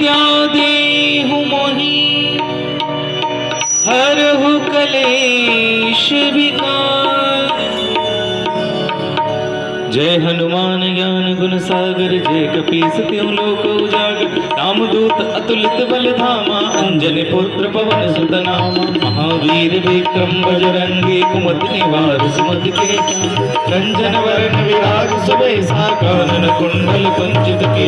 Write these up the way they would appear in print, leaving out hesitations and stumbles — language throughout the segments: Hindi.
विद्या देहु मोहि हरहु कलेश विकार। जय हनुमान ज्ञान गुण सागर जय कपीस त्यों लोक उजागर। रामदूत अतुलित बल धामा अंजनी पुत्र पवन सुत नामा। महावीर विक्रम बजरंगी कुमति निवार सुमति के रंजन वरण विराज सुबेसा कानन कुंडल कुंचित के।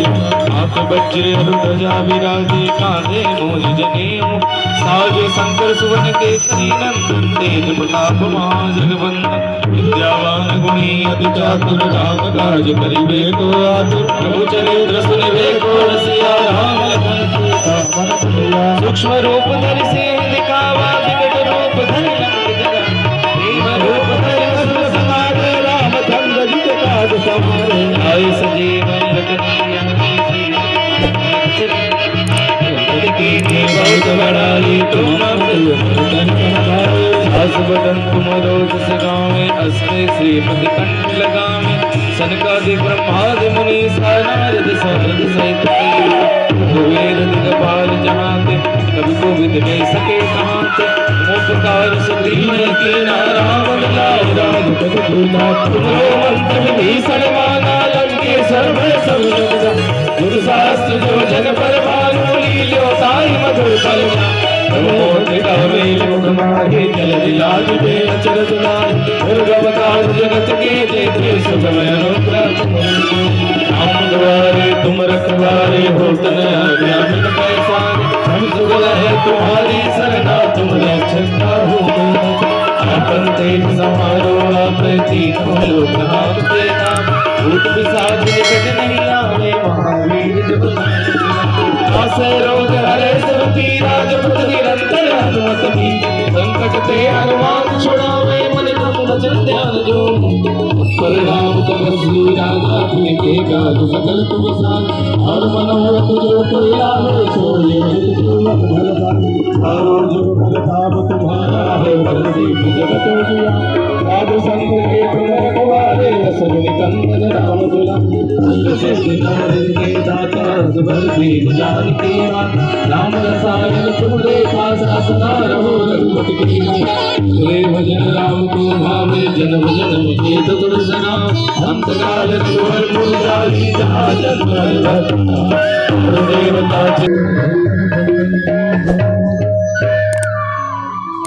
हाथ वज्र और ध्वजा विराजे कांधे मूज जनेऊ। साजे शंकर सुवन केसरी नंदन तेज प्रताप महाजगवंदन। विद्यावान गुणी अति चातुर राम काज करिबे को आतुर। प्रभु चरित्र सुनिबे को रसिया राम लखन सूक्ष्म रूप धरि सिंह दिखावा। विकट रूप धरि लंक जरा। प्रेम रूप धरि असुर संहारे। रामचंद्र जी के काज सवारे। आए सजीवन लखन बहुत बड़ाई तुम बदन तुमरो जस गावे। अस्ते श्रीपति कंठ लगावे। सनकादि ब्रह्मादि मुनीसा नारद सनद सहित वेद दिगपाल जहाते। कवि कोविद में सके कहाते। मोपकार सुदीन कीना राम मिलाए राजपद दूना। तुमरो मंत्र विभीषण माना लंकेश्वर भय सब जग। गुरु शास्त्र जो जन पर भानु लील्यो ताई मधुर फलना। गावे लोग माहे चल लाज बे अचर दुलार। दुर्गवतार जगत के जेते सुगमय अनुग्रह। हम द्वारे तुम रखवारे होत न आज्ञा मिल पैसारे। हम सुगल है तुम्हारी सरना तुम रक्षक हो। आपन तेज समारो आप तीनों लोक आपके नाम। भूत पिशाच निकट नहीं आवे महावीर जब आसे रोग हरे सब पीरा। जपत निरंतर हनुमत की संकट ते हनुमान छुड़ावे। मन क्रम वचन ध्यान जो परिणाम तपस्वी राजा के काज सकल तुम साथ। और मनोरथ जो कोई लावे सोए और जो प्रताप तुम्हारा है बलदेव जगत जिया। साधु संत के तुम रखवारे असुर निकंदन राम दुला। से सिनारे के दाता सुबल दीन जान के राम रसायन तुमरे पासा सदा रहो रघुपति की। सुरे भजन राम को भावे जन्म जन्म के दुख सना। अंत काल रघुवर पुरजारी जहाँ जन्म देवता।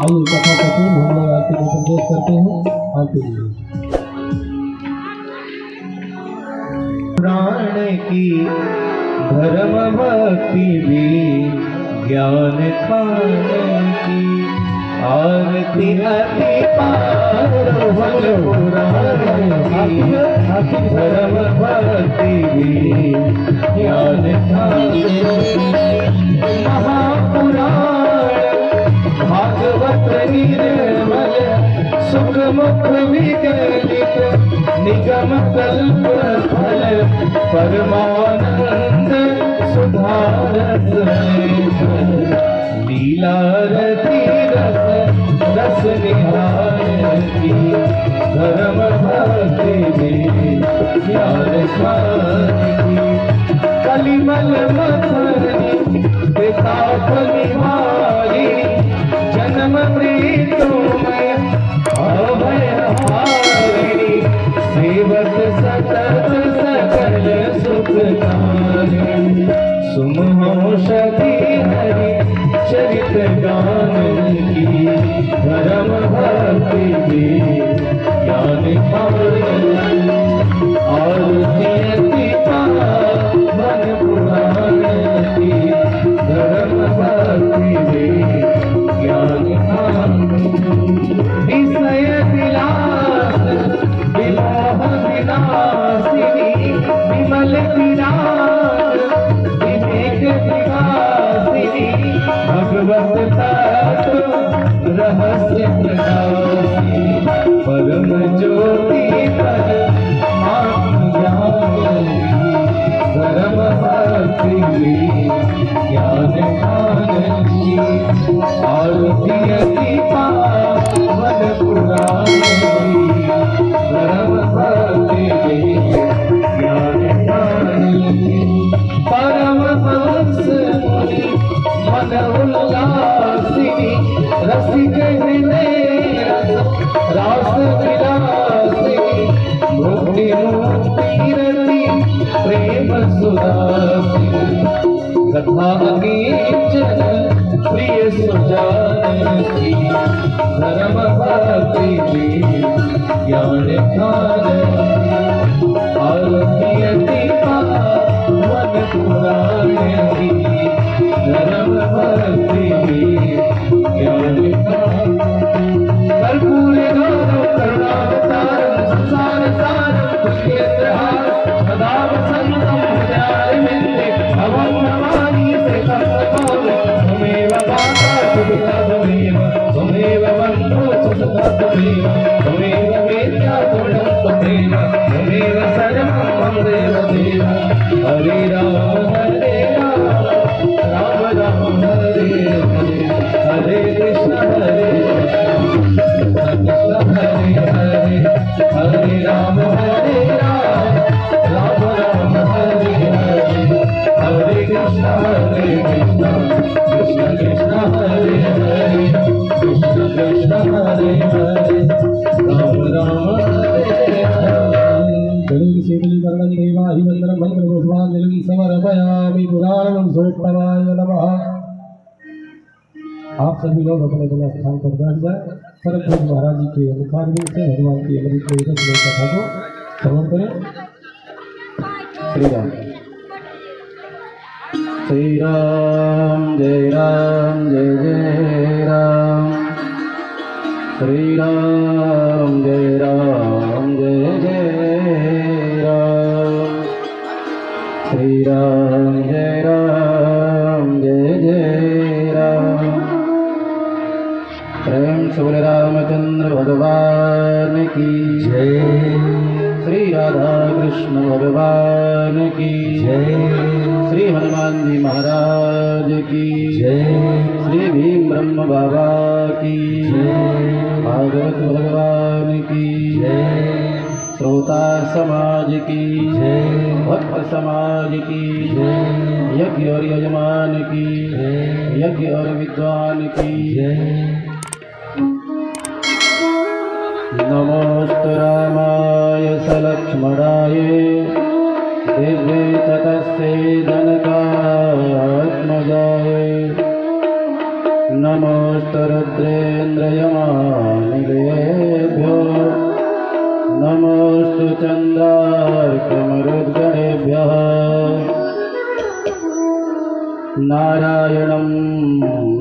आइए कथा कथी हम लोग आरती को संदेश करते हैं। आरती प्राण की धर्म भक्ति भी ज्ञान खान की। आरती अति पार पुराण की। धर्म भक्ति भी ज्ञान खान की। महापुराण भागवत निर्मल सुख मुख विगलित। निगम कल्प फल परमानंद सुधारस। लीला रति रस रस निहार की। धर्म भक्ति में ज्ञान खान की। कलिमल मथनी पिताप निवारी। जन्म मृत्यु में अभय हारिणी। सेवक सतत सकल सुखकारी। सुमहो सती हरि चरित गान की। धर्म भक्ति में ज्ञान खान। आरती पावन पुराण की। धर्म भक्ति में ज्ञान खान। विषय विलास विलोह विनाशिनी। विमल विराज विवेक विकासिनी। भगवत तत्व रहस्य प्रकाशिनी। परम ज्योति परमात्म ज्ञानी। धर्म भक्ति में ज्ञान खान की। आरती अति पावन पुराण की। धर्म भक्ति में ज्ञान खान की। परम हंस मन उल्लासिनी रसिक हृदय रास विलासिनी मुक्ति मुक्ति रति प्रेम सुदासिनी कथा कीर्तन प्रिय सुजान की धर्म भक्ति ज्ञान आरती मन पुराण की धर्म भक्ति ज्ञान कर्पूर गौरव करुणावतारम संसार सारम क्षेत्रहार सदा वसंतम हृदयारविंदे भवं नमामि त्वमेव माता पिता त्वमेव बन्धु सुता त्वमेव वेद्या त्वमेव सर्वं मम देव हरे राम राम राम हरे हरे हरे कृष्ण हरे हरे हरे राम राम राम हरे हरे हरे कृष्ण कृष्ण कृष्ण हरे हरे कृष्ण कृष्ण हरे हरे राम राम हरे हरे शीतलीकरणं देवाहि वन्दनं मन्त्रपुष्पाञ्जलिं समर्पयामि पुराणं सोत्तराय नमः। आप सभी लोग अपने अपने स्थान पर बैठ जाए। परम पूज्य महाराज जी के मुखारविंद से भगवान की अमृत कथा को श्रवण करें। श्री राम श्री राम जय राम जय जय राम श्री राम जय राम जय जय राम श्री राम जय जय राम। प्रेम से बोले रामचंद्र भगवान की जय। श्री राधा कृष्ण भगवान की जय। श्री हनुमान जी महाराज की जय। श्री भीम ब्रह्म बाबा की जय। भागवत भगवान की जय। श्रोता समाज की जय। भक्त समाज की जय। यज्ञ और यजमान की जय। यज्ञ और विद्वान की जय। नमोस्तु रामाय सलक्ष्मणाय दिव्ये ततस्यै जनकात्मजाय नमोस्तु रुद्रेन्द्रयमानिलेभ्यो नमोस्तु चन्द्रार्कमरुद्गणेभ्यः नारायणं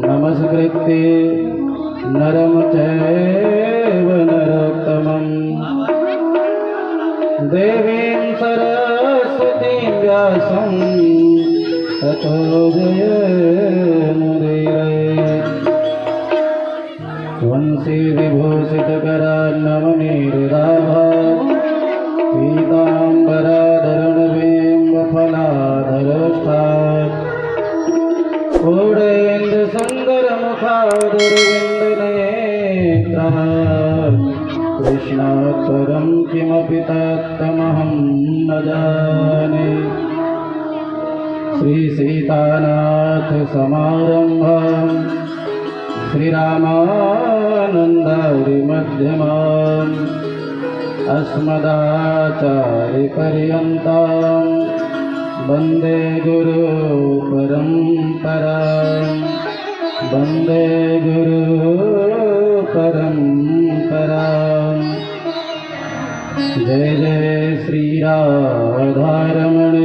नमस्कृत्य नरं चैव नरोत्तमं देवीं सरस्वतीं व्यासं ततो जयमुदीरयेत्। वंशी विभूषितकरान्नमनीरुदाभा पीताम्बराधरणबिम्बफलाधरष्टात् पूर्णेन्दुसुन्दरमुखादुर्विन्दनेत्राः कृष्णात् परं किमपि तत्त्वमहं न जाने। श्रीसीतानाथ समारम्भाम् श्रीरामानन्दारिमध्यमाम् अस्मदाचार्यपर्यन्तां वन्दे गुरुपरम्पराम् वन्दे गुरुपरम्पराम्। जय जय श्रीराधारमण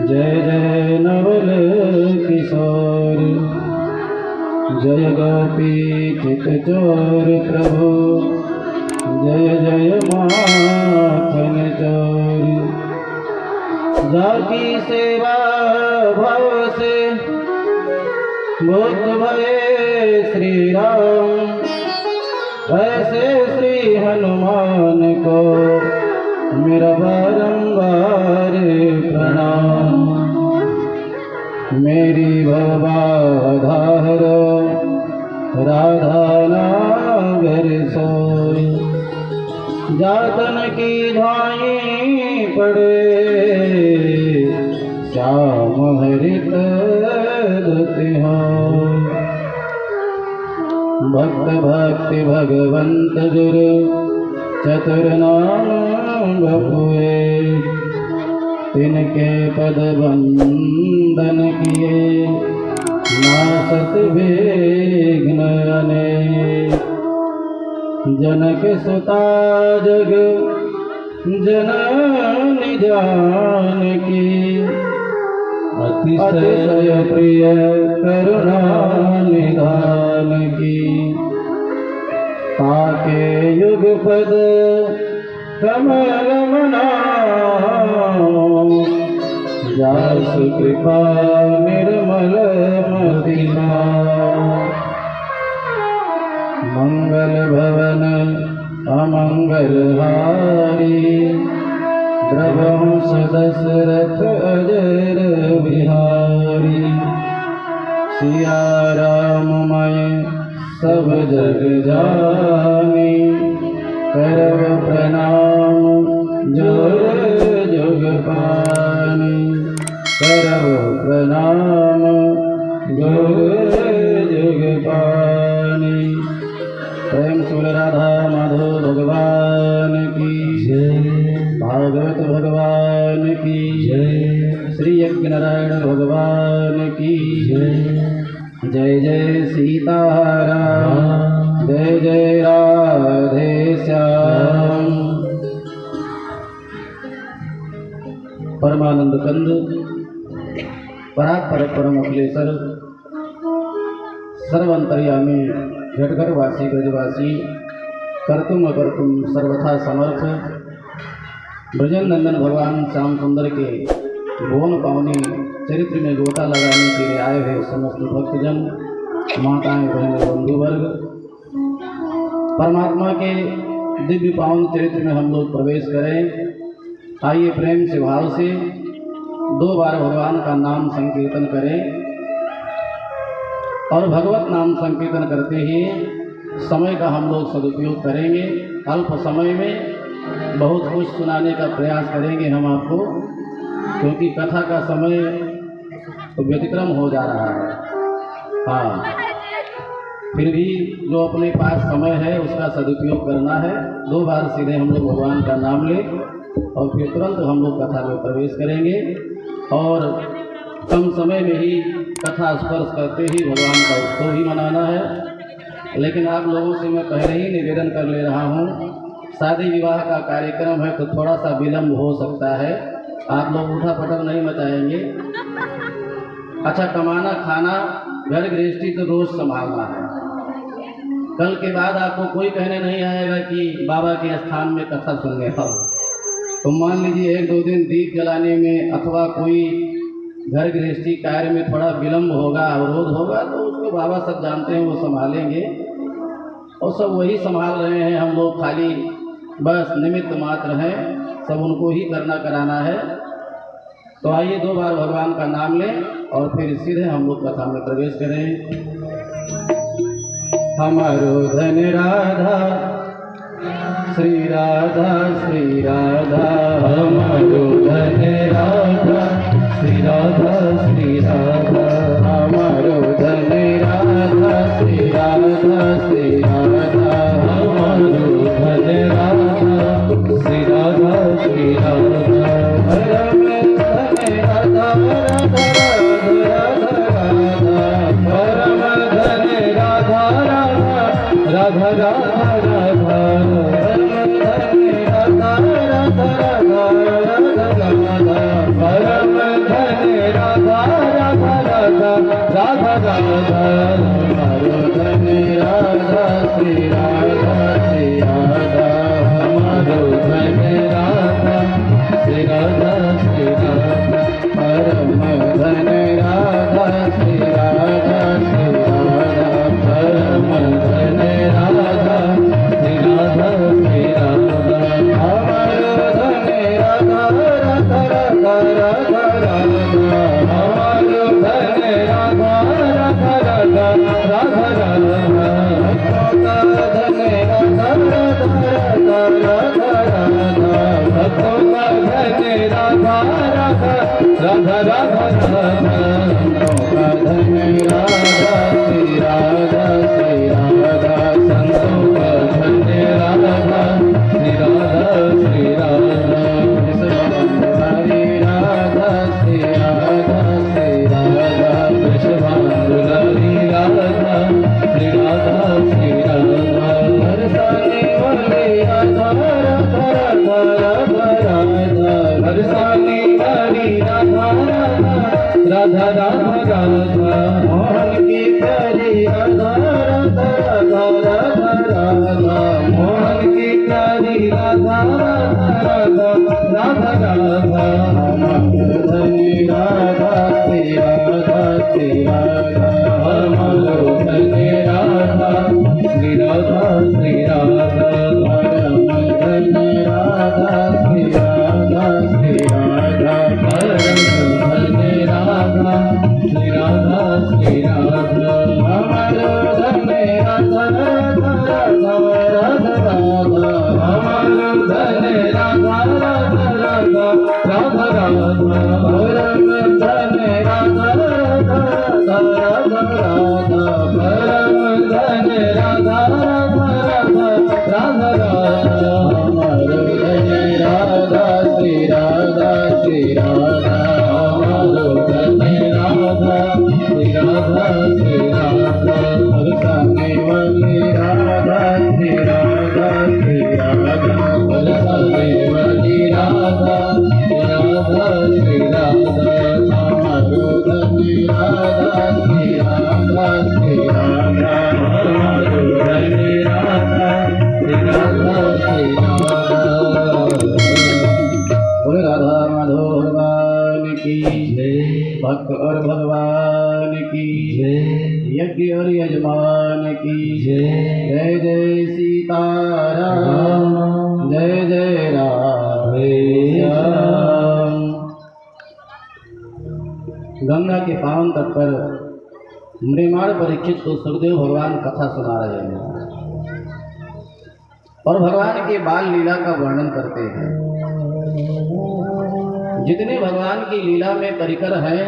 जय जय नवल किशोर जय गोपी चितचोर प्रभु जय जय माखन चोर। जाकी सेवा भाव से मुक्त भये श्री राम ऐसे श्री हनुमान को मेरा बारंबार प्रणाम। मेरी भवबाधार राधा नागर सोई जातन की धाई पड़े श्याम हरित दुख भक्त भक्ति भगवंत गुरु चतुर नाम बपुए तिनके पद बंदन किए नासत विघ्न अनेक जनक सुता जग जननी जानकी अतिशय प्रिय करुणा निधान की ताके युग पद कमल जासु कृपा निर्मल मतिमा मंगल भवन अमंगल हारी द्रवंश दशरथ अजर बिहारी सिया राममय सब जग जानी करव प्रणाम जोर जुग पानी करव प्रणाम जोर जुग पानी। प्रेम सुर राधा माधव भगवान की जय, भागवत भगवान की जय, श्री यज्ञ नारायण भगवान की जय। जय जय सीताराम, जय जय राधे श्याम। परमानंद कंद परात्पर परम अखिलेश्वर सर्वंतर्यामी झटघर वासी ब्रजवासी कर्तुम अकर्तुम सर्वथा समर्थ ब्रजन नंदन भगवान श्याम सुंदर के भुवन पावनी चरित्र में गोता लगाने के लिए आए हुए समस्त भक्तजन, माताएं, बहन, बंधुवर्ग, परमात्मा के दिव्य पावन चरित्र में हम लोग प्रवेश करें। आइए प्रेम से भाव से 2 बार भगवान का नाम संकीर्तन करें और भगवत नाम संकीर्तन करते ही समय का हम लोग सदुपयोग करेंगे। अल्प समय में बहुत कुछ सुनाने का प्रयास करेंगे हम आपको, क्योंकि कथा का समय व्यतिक्रम हो जा रहा है। हाँ, फिर भी जो अपने पास समय है उसका सदुपयोग करना है। 2 बार सीधे हम लोग भगवान का नाम लें और फिर तुरंत हम लोग कथा में प्रवेश करेंगे और कम समय में ही कथा स्पर्श करते ही भगवान का उत्सव ही मनाना है। लेकिन आप लोगों से मैं पहले ही निवेदन कर ले रहा हूँ, शादी विवाह का कार्यक्रम है तो थोड़ा सा विलम्ब हो सकता है। आप लोग उठा पटक नहीं मचाएंगे। अच्छा, कमाना खाना घर गृहस्थी तो रोज संभालना है। कल के बाद आपको कोई कहने नहीं आएगा कि बाबा के स्थान में कथा सुनने आओ। तो मान लीजिए 1-2 दिन दीप जलाने में अथवा कोई घर गृहस्थी कार्य में थोड़ा विलम्ब होगा, अवरोध होगा, तो उसको बाबा सब जानते हैं, वो संभालेंगे और सब वही संभाल रहे हैं। हम लोग खाली बस निमित्त मात्र हैं, सब उनको ही करना कराना है। तो आइए 2 बार भगवान का नाम लें और फिर सीधे हम लोग कथा में प्रवेश करें। हमारो धन राधा श्री राधा श्री राधा, हमारो धन राधा श्री राधा श्री राधा, हमारो धन राधा श्री राधा श्री राधा, हमारो धन राधा श्री राधा श्री राधा। परम धन राधा राधा राधा राधा, परम धन राधा राधा राधा राधा, परम धन राधा राधा राधा राधा राधा, हमारो धन राधा श्री राधा श्री राधा, हमारो धन राधा श्री राधा श्री राधा, परम धन राधा श्री राधा श्री राधा, परम धन राधा श्री राधा श्री राधा, हमारो धन राधा राधा राधा राधा राधा, हमारो धन राधा राधा राधा राधा राधा, भक्तों का धन राधा राधा राधा राधा राधा, भक्तों का धन राधा राधा श्री राधा श्री राधा, राधा राधा मोहन की प्यारी राधा राधा राधा राधा राधा मोहन की प्यारी राधा राधा राधा राधा धनी राधा श्री राधा श्री राधा धनी राधा श्री राधा श्री राधा धनी राधा श्री राधा श्री राधा धनी राधा श्री राधा श्री राधा हमारो धनी राधा राधा राधा राधा राधा हमारो धनी राधा राधा राधा राधा राधा परम धनी राधा राधा राधा राधा परम धनी राधा राधा राधा राधा हमारो धनी राधा श्री राधा श्री राधा हमारो धनी राधा श्री राधा श्री राधा बरसाने वाली राधा श्री राधा श्री राधा बरसाने वाली राधा श्री राधा श्री राधा हमारो धनी राधा श्री राधा श्री राधा हमारो धनी राधा श्री राधा श्री राधा बोले राधा माधव भगवान की जय भक्त और भगवान की जय यज्ञ और यजमान की जय जय जय सीताराम जय जय राधे श्याम। गंगा के पावन तट पर मृमाण परीक्षित को सुखदेव भगवान कथा सुना रहे हैं और भगवान के बाल लीला का वर्णन करते हैं। जितने भगवान की लीला में परिकर हैं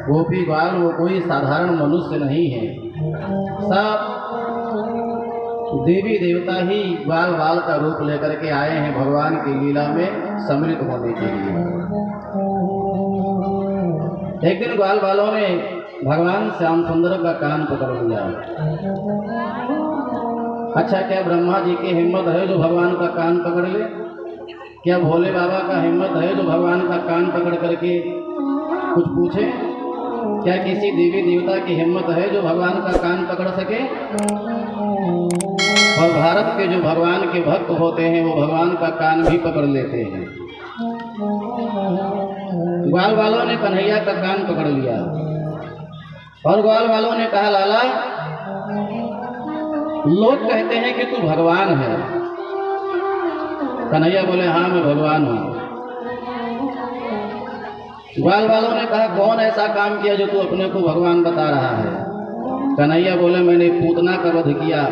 गोपी ग्वाल वो कोई साधारण मनुष्य नहीं है, सब देवी देवता ही ग्वाल बाल का रूप लेकर के आए हैं भगवान की लीला में सम्मिलित होने के लिए। एक दिन ग्वाल बालों ने भगवान श्याम सुंदर का कान पकड़ लिया। अच्छा, क्या ब्रह्मा जी की हिम्मत है जो भगवान का कान पकड़ ले? क्या भोले बाबा का हिम्मत है जो भगवान का कान पकड़ करके कुछ पूछे? क्या किसी देवी देवता की हिम्मत है जो भगवान का कान पकड़ सके? और भारत के जो भगवान के भक्त होते हैं वो भगवान का कान भी पकड़ लेते हैं। ग्वाल वालों ने कन्हैया का कान पकड़ लिया और ग्वाल वालों ने कहा, लाला लोग कहते हैं कि तू भगवान है। कन्हैया बोले, हाँ मैं भगवान हूँ। ग्वाल वालों ने कहा, कौन ऐसा काम किया जो तू अपने को भगवान बता रहा है? कन्हैया बोले, मैंने पूतना का वध किया,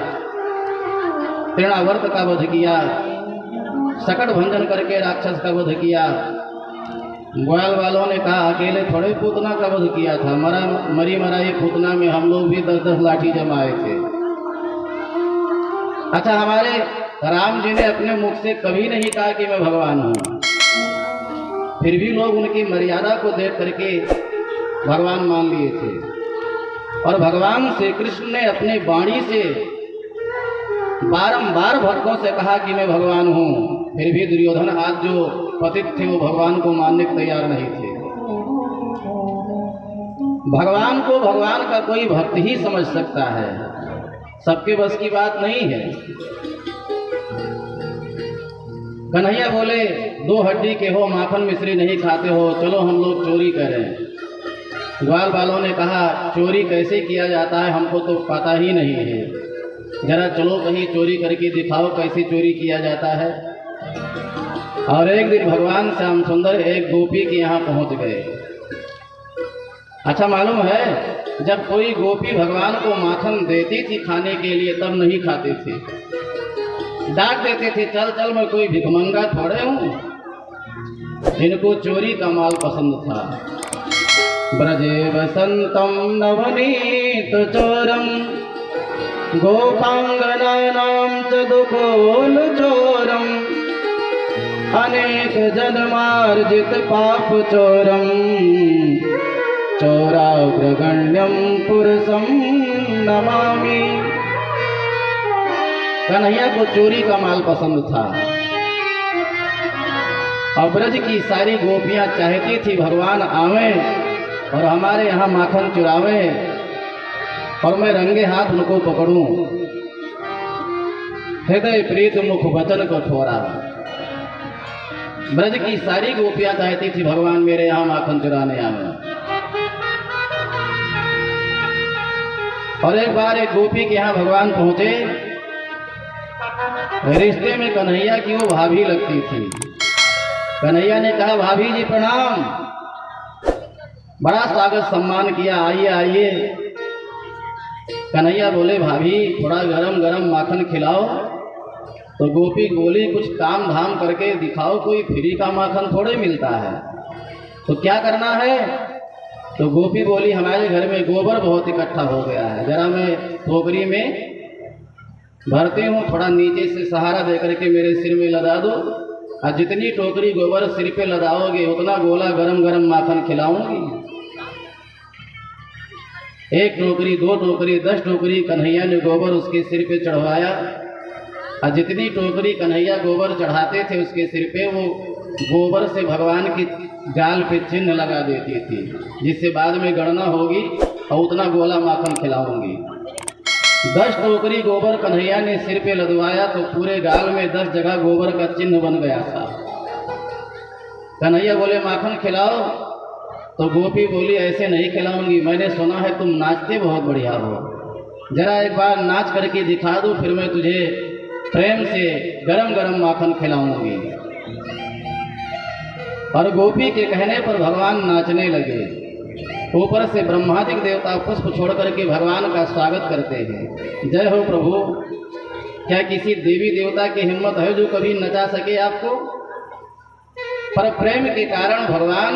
तृणावर्त का वध किया, सकट भंजन करके राक्षस का वध किया। ग्वाल वालों ने कहा, अकेले थोड़े पूतना का वध किया था, मरी मराई पूतना में हम लोग भी 10-10 लाठी जमाए थे। अच्छा, हमारे राम जी ने अपने मुख से कभी नहीं कहा कि मैं भगवान हूँ, फिर भी लोग उनकी मर्यादा को देख करके भगवान मान लिए थे। और भगवान श्री कृष्ण ने अपनी वाणी से बारंबार भक्तों से कहा कि मैं भगवान हूँ, फिर भी दुर्योधन आज जो पतित थे वो भगवान को मानने को तैयार नहीं थे। भगवान को भगवान का कोई भक्त ही समझ सकता है, सबके बस की बात नहीं है। कन्हैया बोले, 2 हड्डी के हो, माखन मिश्री नहीं खाते हो, चलो हम लोग चोरी करें। ग्वाल वालों ने कहा, चोरी कैसे किया जाता है हमको तो पता ही नहीं है, जरा चलो कहीं चोरी करके दिखाओ कैसे चोरी किया जाता है। और एक दिन भगवान श्याम सुंदर एक गोपी के यहाँ पहुँच गए। अच्छा, मालूम है जब कोई गोपी भगवान को माखन देती थी खाने के लिए तब नहीं खाते थे, डांट देते थे, चल चल मैं कोई भिखमंगा थोड़े हूँ। इनको चोरी का माल पसंद था। ब्रजे वसंतम नवनीत चोरम गोपांगनानां च दुकोल चोरम अनेक जन्मार्जित पाप चोरम चोराग्रगण्यम पुरुषम नमामि। कन्हैया को चोरी का माल पसंद था और ब्रज की सारी गोपियां चाहती थी भगवान आवे और हमारे यहाँ माखन चुरावे और मैं रंगे हाथ उनको पकड़ूं। हृदय प्रीत मुख वचन कठोरा। ब्रज की सारी गोपियां चाहती थी भगवान मेरे यहाँ माखन चुराने आवे। और एक बार एक गोपी के यहाँ भगवान पहुंचे। रिश्ते में कन्हैया की वो भाभी लगती थी। कन्हैया ने कहा भाभी जी प्रणाम। बड़ा स्वागत सम्मान किया, आइए आइए। कन्हैया बोले भाभी थोड़ा गरम गरम माखन खिलाओ। तो गोपी बोली कुछ काम धाम करके दिखाओ, कोई फ्री का माखन थोड़े मिलता है। तो क्या करना है? तो गोपी बोली हमारे घर में गोबर बहुत इकट्ठा हो गया है, जरा मैं टोकरी में भरती हूँ, थोड़ा नीचे से सहारा देकर के मेरे सिर में लदा दो, और जितनी टोकरी गोबर सिर पे लदाओगे उतना गोला गरम गरम माखन खिलाऊंगी। 1 टोकरी 2 टोकरी 10 टोकरी कन्हैया ने गोबर उसके सिर पे चढ़वाया। और जितनी टोकरी कन्हैया गोबर चढ़ाते थे उसके सिर पे, वो गोबर से भगवान की गाल पे चिन्ह लगा देती थी, जिससे बाद में गणना होगी और उतना गोला माखन खिलाऊंगी। 10 टोकरी गोबर कन्हैया ने सिर पे लदवाया तो पूरे गाल में 10 जगह गोबर का चिन्ह बन गया था। कन्हैया बोले माखन खिलाओ। तो गोपी बोली ऐसे नहीं खिलाऊंगी, मैंने सुना है तुम नाचते बहुत बढ़िया हो, जरा एक बार नाच करके दिखा दो, फिर मैं तुझे प्रेम से गरम गरम माखन खिलाऊंगी। और गोपी के कहने पर भगवान नाचने लगे। ऊपर से ब्रह्मादिक देवता पुष्प छोड़ करके भगवान का स्वागत करते हैं। जय हो प्रभु। क्या किसी देवी देवता की हिम्मत है जो कभी नचा सके आपको? पर प्रेम के कारण भगवान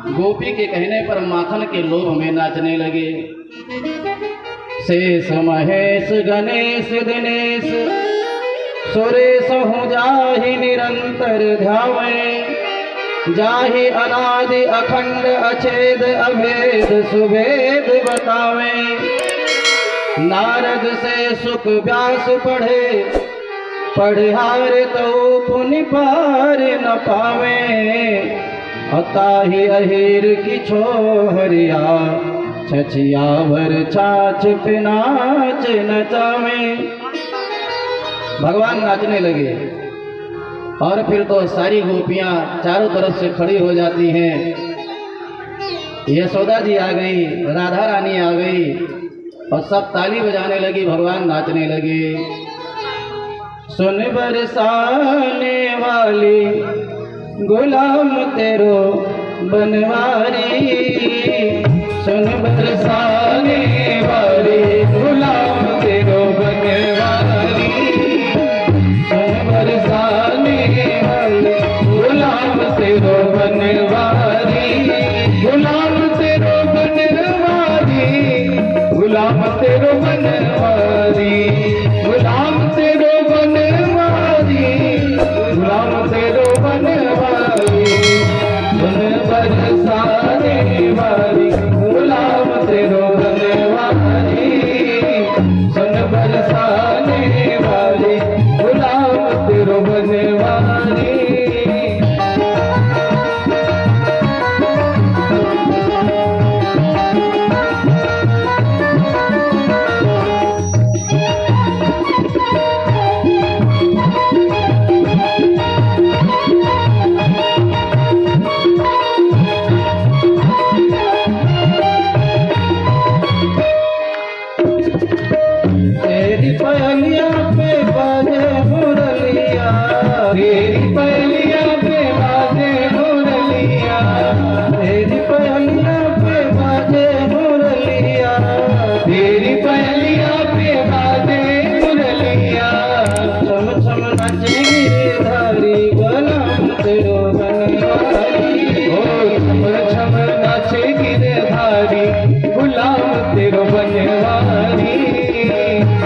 गोपी के कहने पर माखन के लोभ में नाचने लगे। शेष महेश गणेश दिनेश सुरेश हूँ जाहि निरंतर ध्यावे, जाहि अनादि अखंड अछेद अभेद सुभेद बतावे। नारद से सुख व्यास पढ़े, पढ़ार तो पुनि पार न पावे। अताहि अहिर की छोहरिया, छछियावर छाछ पे नाच नचावे। भगवान नाचने लगे और फिर तो सारी गोपियां चारों तरफ से खड़ी हो जाती हैं। यशोदा जी आ गई, राधा रानी आ गई और सब ताली बजाने लगी, भगवान नाचने लगे। सुन बरसाने वाली गुलाम तेरो बनवारी, सुन बरसाने वाली गुलाम तेरो बनवारी, सुन बरसाने वाली गुलाम तेरो बनवारी, गुलाम तेरो बनवारी, गुलाम तेरो बनवारी, गुलाम तेरो बनवारी, गुलाम तेरो बनवारी। सुन बरसाने वाली गुलाम तेरो बनवारी, सुन बरसाने वाली गुलाम तेरो बनवारी। तेरी पहलिया पे बाजे मुरलिया, तेरी पहलिया पे बाजे मुरलिया, तेरी पहलिया पे बाजे मुरलिया, तेरी पहलिया पे बाजे मुरलिया। छम छम नाचे गिरधारी गुलाम तेरो बनवारी, ओ छम छम नाचे गिरधारी गुलाम तेरो बनवारी।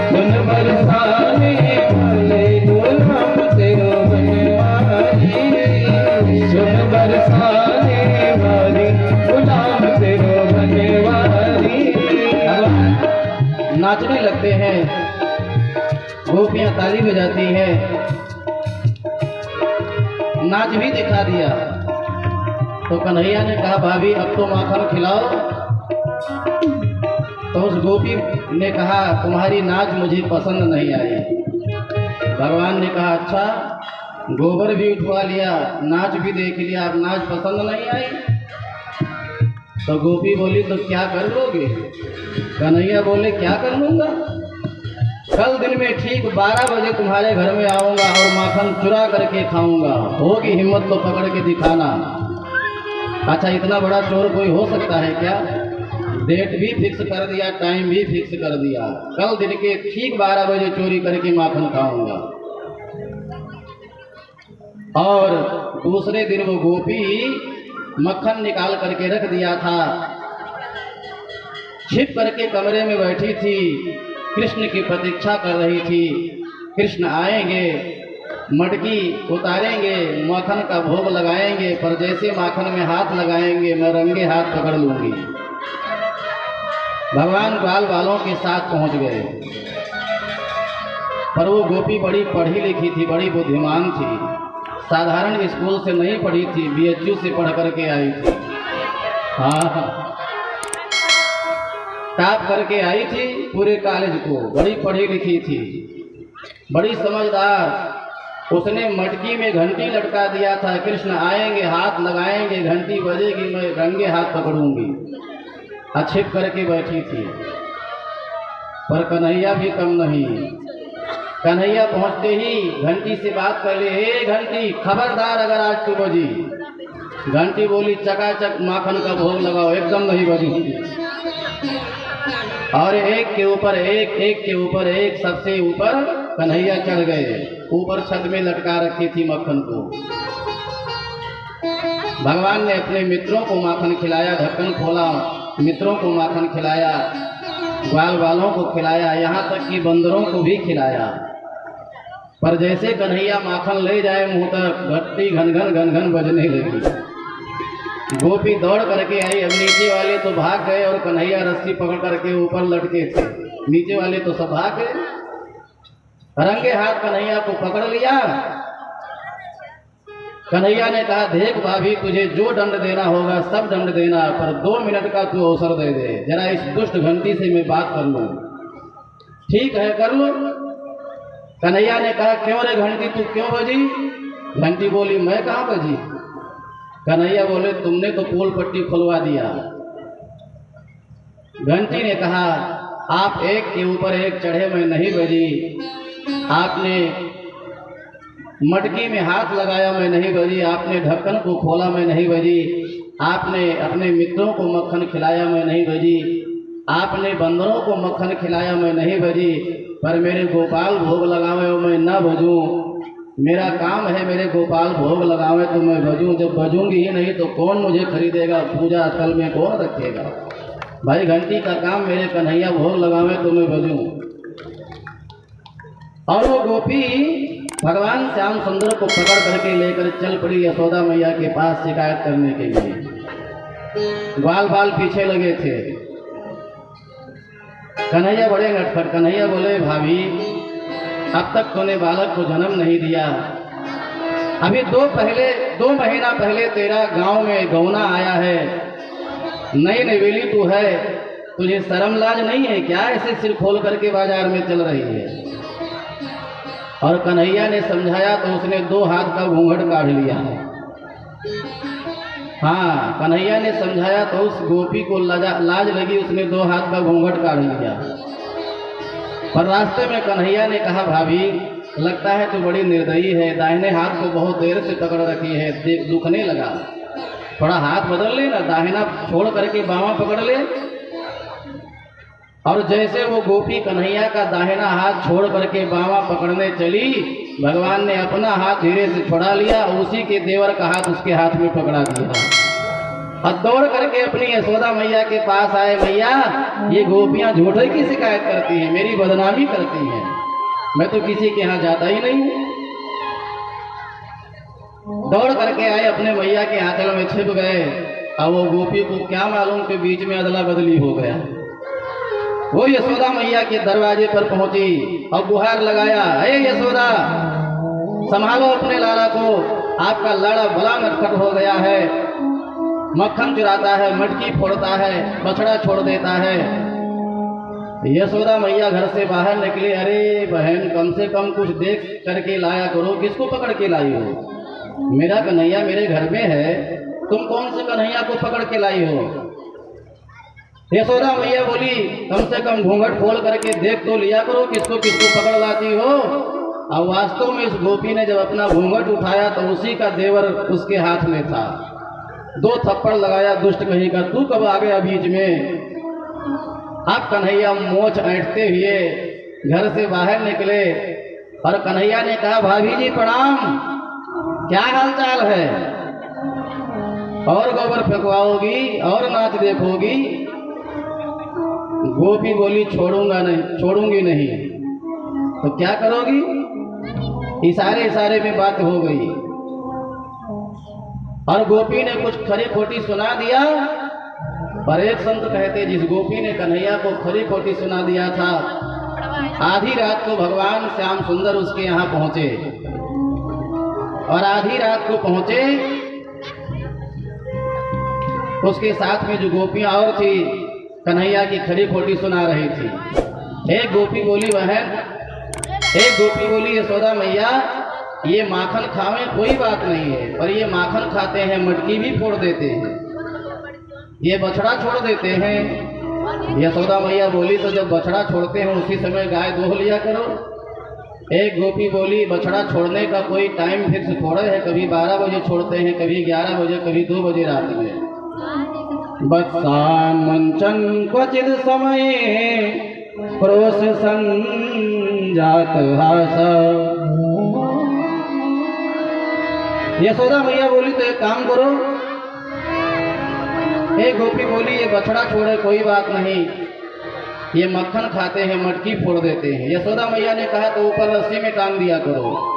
सुन बरसाने वाले गुलाम तेरो बनवारी, सुन बरसाने वाली गुलाम तेरो बनवारी। नाचने लगते हैं, गोपियां ताली बजाती हैं, नाच भी दिखा दिया। तो कन्हैया ने कहा भाभी अब तो माखन खिलाओ। तो उस गोपी ने कहा तुम्हारी नाच मुझे पसंद नहीं आई। भगवान ने कहा अच्छा, गोबर भी उठवा लिया, नाच भी देख लिया, अब नाच पसंद नहीं आई। तो गोपी बोली तो क्या कर लोगे? कन्हैया बोले क्या कर लूँगा, कल दिन में ठीक 12 बजे तुम्हारे घर में आऊँगा और माखन चुरा करके खाऊँगा, होगी हिम्मत तो पकड़ के दिखाना। अच्छा इतना बड़ा चोर कोई हो सकता है क्या? डेट भी फिक्स कर दिया, टाइम भी फिक्स कर दिया, कल दिन के ठीक 12 बजे चोरी करके माखन खाऊंगा। और दूसरे दिन वो गोपी मक्खन निकाल करके रख दिया था, छिप करके कमरे में बैठी थी, कृष्ण की प्रतीक्षा कर रही थी। कृष्ण आएंगे, मटकी उतारेंगे, माखन का भोग लगाएंगे, पर जैसे माखन में हाथ लगाएंगे मैं रंगे हाथ पकड़ लूंगी। भगवान ग्वाल वालों के साथ पहुंच गए, पर वो गोपी बड़ी पढ़ी लिखी थी, बड़ी बुद्धिमान थी, साधारण स्कूल से नहीं पढ़ी थी, BHU से पढ़ करके आई थी। हाँ, टॉप करके आई थी पूरे कॉलेज को, बड़ी पढ़ी लिखी थी, बड़ी समझदार। उसने मटकी में घंटी लटका दिया था, कृष्ण आएंगे, हाथ लगाएंगे, घंटी बजेगी, मैं रंगे हाथ पकड़ूंगी। छिप करके बैठी थी, पर कन्हैया भी कम नहीं। कन्हैया पहुंचते ही घंटी से बात कर ले, हे घंटी खबरदार अगर आज तू बजी। घंटी बोली चकाचक माखन का भोग लगाओ, एकदम नहीं बजी। और एक के ऊपर एक, एक के ऊपर एक, सबसे ऊपर कन्हैया चढ़ गए, ऊपर छत में लटका रखी थी मक्खन को। भगवान ने अपने मित्रों को माखन खिलाया, ढक्कन खोला, मित्रों को माखन खिलाया, ग्वाल वालों को खिलाया, यहाँ तक कि बंदरों को भी खिलाया। पर जैसे कन्हैया माखन ले जाए मुंह तक, घंटी घन घन घन घन बजने लगी। गोपी दौड़ करके आई, अब नीचे वाले तो भाग गए और कन्हैया रस्सी पकड़ करके ऊपर लटके थे, नीचे वाले तो सब भाग गए। रंगे हाथ कन्हैया को पकड़ लिया। कन्हैया ने कहा देख भाभी, तुझे जो दंड देना होगा सब दंड देना, पर 2 मिनट का तू अवसर दे दे, जरा इस दुष्ट घंटी से मैं बात कर लूँ। ठीक है कर लो। कन्हैया ने कहा क्यों रे घंटी, तू क्यों बजी? घंटी बोली मैं कहाँ बजी। कन्हैया बोले तुमने तो पोल पट्टी खुलवा दिया। घंटी ने कहा आप एक के ऊपर एक चढ़े, मैं नहीं बजी। आपने मटकी में हाथ लगाया, मैं नहीं बजी। आपने ढक्कन को खोला, मैं नहीं बजी। आपने अपने मित्रों को मक्खन खिलाया, मैं नहीं बजी। आपने बंदरों को मक्खन खिलाया, मैं नहीं बजी। पर मेरे गोपाल भोग लगावे मैं ना बजूं। मेरा काम है मेरे गोपाल भोग लगावे तो मैं बजूं, जब बजूंगी ही नहीं तो कौन मुझे खरीदेगा, पूजा स्थल में कौन रखेगा। भाई घंटी का काम मेरे कन्हैया भोग लगावे तो मैं बजूं। और वो गोपी भगवान श्याम सुंदर को पकड़ करके लेकर चल पड़ी यशोदा मैया के पास शिकायत करने के लिए। ग्वाल बाल पीछे लगे थे। कन्हैया बड़े नटखट। कन्हैया बोले भाभी अब तक तूने बालक को जन्म नहीं दिया, अभी 2 महीना पहले तेरा गांव में गौना आया है, नई नवेली तू है, तुझे शर्म लाज नहीं है क्या, ऐसे सिर खोल करके बाजार में चल रही है। और कन्हैया ने समझाया तो उसने 2 हाथ का घूंघट काढ़ लिया। हाँ, कन्हैया ने समझाया तो उस गोपी को लाज लगी, उसने 2 हाथ का घूंघट काढ़ लिया। पर रास्ते में कन्हैया ने कहा भाभी लगता है तू बड़ी निर्दयी है, दाहिने हाथ को बहुत देर से पकड़ रखी है, देख दुखने लगा, थोड़ा हाथ बदल ले ना, दाहिना छोड़ करके बावां पकड़ ले। और जैसे वो गोपी कन्हैया का दाहिना हाथ छोड़ करके बावां पकड़ने चली, भगवान ने अपना हाथ धीरे से छुड़ा लिया, उसी के देवर का हाथ उसके हाथ में पकड़ा दिया और दौड़ करके अपनी यशोदा मैया के पास आए। मैया ये गोपियां झूठे की शिकायत करती हैं, मेरी बदनामी करती हैं, मैं तो किसी के यहाँ जाता ही नहीं हूँ। दौड़ करके आए, अपने मैया के आंचल में छिप गए। अब वो गोपी को क्या मालूम कि बीच में अदला बदली हो गया। वो यशोदा मैया के दरवाजे पर पहुंची और गुहार लगाया, हे यशोदा संभालो अपने लाला को, आपका लाड़ा भला नटखट हो गया है, मक्खन चुराता है, मटकी फोड़ता है, बछड़ा छोड़ देता है। यशोदा मैया घर से बाहर निकले, अरे बहन कम से कम कुछ देख करके लाया करो, किसको पकड़ के लाई हो? मेरा कन्हैया मेरे घर में है, तुम कौन से कन्हैया को पकड़ के लाई हो? यशोदा मैया बोली, कम से कम घूंघट खोल करके देख तो लिया करो, किसको किसको पकड़ लाती हो। और वास्तव में इस गोपी ने जब अपना घूंघट उठाया तो उसी का देवर उसके हाथ में था। 2 थप्पड़ लगाया, दुष्ट कहीं का, तू कब आ गया बीच में? अब कन्हैया मोछ ऐंठते हुए घर से बाहर निकले और कन्हैया ने कहा, भाभी जी प्रणाम, क्या हाल चाल है? और गोबर फेंकवाओगी और नाच देखोगी? गोपी बोली, छोड़ूंगी नहीं। तो क्या करोगी? इशारे इशारे में बात हो गई और गोपी ने कुछ खरी खोटी सुना दिया। पर एक संत कहते, जिस गोपी ने कन्हैया को खरी खोटी सुना दिया था, आधी रात को भगवान श्याम सुंदर उसके यहाँ पहुंचे और आधी रात को पहुंचे, उसके साथ में जो गोपियां और थी कन्हैया की खरी खोटी सुना रही थी। एक गोपी बोली, एक गोपी बोली, यशोदा मैया ये माखन खावे कोई बात नहीं है, पर ये माखन खाते हैं मटकी भी फोड़ देते हैं, ये बछड़ा छोड़ देते हैं। यशोदा मैया बोली, तो जब बछड़ा छोड़ते हैं उसी समय गाय दोह लिया करो। एक गोपी बोली, बछड़ा छोड़ने का कोई टाइम फिक्स थोड़ा है, कभी 12 बजे छोड़ते हैं, कभी 11 बजे, कभी 2 बजे रात में। बत्सान मंचन क्वचित समय क्रोश संजात हास। यशोदा मैया बोली, तो एक काम करो। एक गोपी बोली, ये बछड़ा छोड़े कोई बात नहीं, ये मक्खन खाते हैं, मटकी फोड़ देते हैं। यशोदा मैया ने कहा, तो ऊपर रस्सी में टांग दिया करो।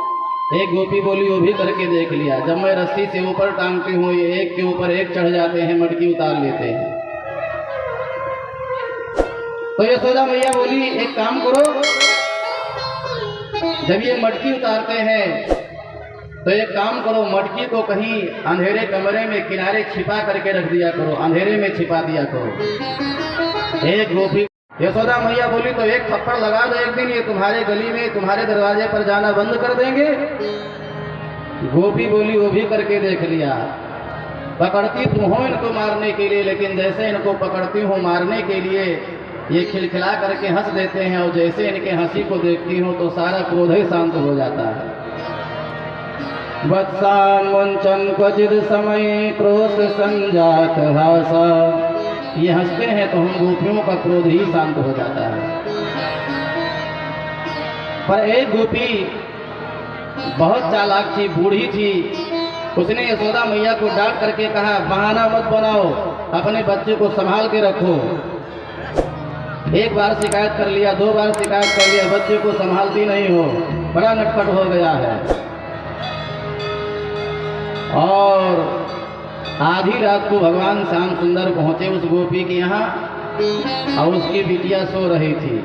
एक गोपी बोली, वो भी करके देख लिया, जब मैं रस्सी से ऊपर टांगती हूँ ये एक के ऊपर एक चढ़ जाते हैं, मटकी उतार लेते हैं। तो यशोदा मैया बोली, एक काम करो, जब ये मटकी उतारते हैं तो एक काम करो, मटकी को कहीं अंधेरे कमरे में किनारे छिपा करके रख दिया करो, अंधेरे में छिपा दिया करो। एक गोपी, यशोदा मैया बोली, तो एक थप्पड़ लगा दो, एक दिन ये तुम्हारे गली में तुम्हारे दरवाजे पर जाना बंद कर देंगे। गोपी बोली, वो भी करके देख लिया। पकड़ती तो हूँ इनको मारने के लिए, लेकिन जैसे इनको पकड़ती हूँ मारने के लिए ये खिलखिला करके हंस देते हैं, और जैसे इनके हंसी को देखती हूँ तो सारा क्रोध ही शांत हो जाता है। वत्सान मुंचन क्वचित समय क्रोध संजात हासा। ये हंसते हैं तो हम गोपियों का क्रोध ही शांत हो जाता है। पर एक गोपी बहुत चालाक थी, बूढ़ी थी, उसने यशोदा मैया को डांट करके कहा, बहाना मत बनाओ, अपने बच्चे को संभाल के रखो। एक बार शिकायत कर लिया, 2 बार शिकायत कर लिया, बच्चे को संभालती नहीं हो, बड़ा नटखट हो गया है। और आधी रात को भगवान श्याम सुंदर पहुंचे उस गोपी के यहाँ, और उसकी बिटिया सो रही थी।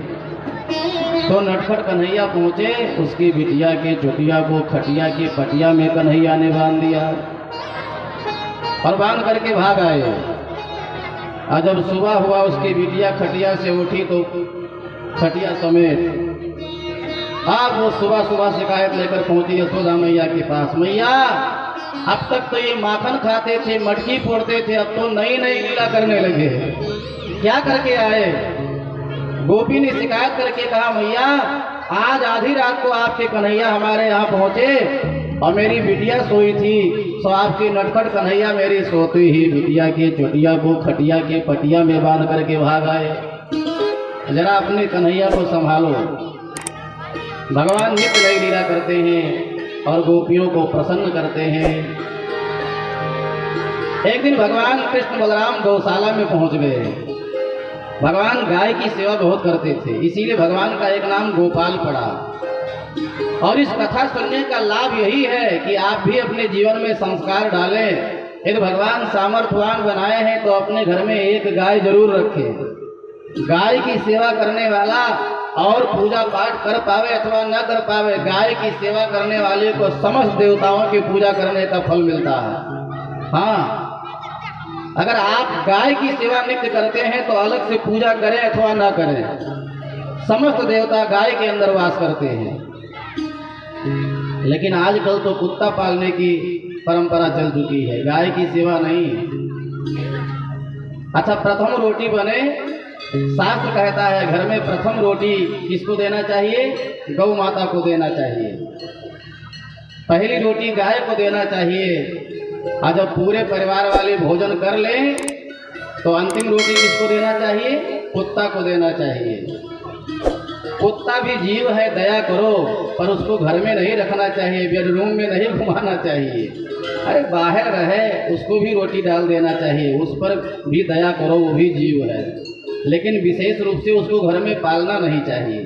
तो नटखट कन्हैया पहुंचे, उसकी बिटिया के चुटिया को खटिया की पटिया में कन्हैया ने बांध दिया और बांध करके भाग आए। और जब सुबह हुआ उसकी बिटिया खटिया से उठी तो खटिया समेत अब वो सुबह सुबह शिकायत लेकर पहुंची यशोदा मैया के पास। मैया, अब तक तो ये माखन खाते थे, मटकी फोड़ते थे, अब तो नई नई लीला करने लगे, क्या करके आए? गोपी ने शिकायत करके कहा, मैया आज आधी रात को आपके कन्हैया हमारे यहाँ पहुँचे और मेरी बिटिया सोई थी, तो आपके नटखट कन्हैया मेरी सोती ही बिटिया के चुटिया को खटिया के पटिया में बांध करके भाग आए। जरा अपने कन्हैया को संभालो। भगवान नित्य नई लीला करते हैं और गोपियों को प्रसन्न करते हैं। एक दिन भगवान कृष्ण बलराम गौशाला में पहुंच गए। भगवान गाय की सेवा बहुत करते थे, इसीलिए भगवान का एक नाम गोपाल पड़ा। और इस कथा सुनने का लाभ यही है कि आप भी अपने जीवन में संस्कार डालें। यदि भगवान सामर्थ्यवान बनाए हैं तो अपने घर में एक गाय जरूर रखें। गाय की सेवा करने वाला और पूजा पाठ कर पावे अथवा न कर पावे, गाय की सेवा करने वाले को समस्त देवताओं की पूजा करने का फल मिलता है। हाँ, अगर आप गाय की सेवा नित्य करते हैं तो अलग से पूजा करें अथवा ना करें, समस्त देवता गाय के अंदर वास करते हैं। लेकिन आजकल तो कुत्ता पालने की परंपरा चल चुकी है, गाय की सेवा नहीं। अच्छा, प्रथम रोटी बने, शास्त्र कहता है घर में प्रथम रोटी किसको देना चाहिए? गौ माता को देना चाहिए। पहली रोटी गाय को देना चाहिए। और जब पूरे परिवार वाले भोजन कर लें तो अंतिम रोटी किसको देना चाहिए? कुत्ता को देना चाहिए। कुत्ता भी जीव है, दया करो, पर उसको घर में नहीं रखना चाहिए, बेडरूम में नहीं घुमाना चाहिए। अरे बाहर रहे, उसको भी रोटी डाल देना चाहिए, उस पर भी दया करो, वो भी जीव है। लेकिन विशेष रूप से उसको घर में पालना नहीं चाहिए।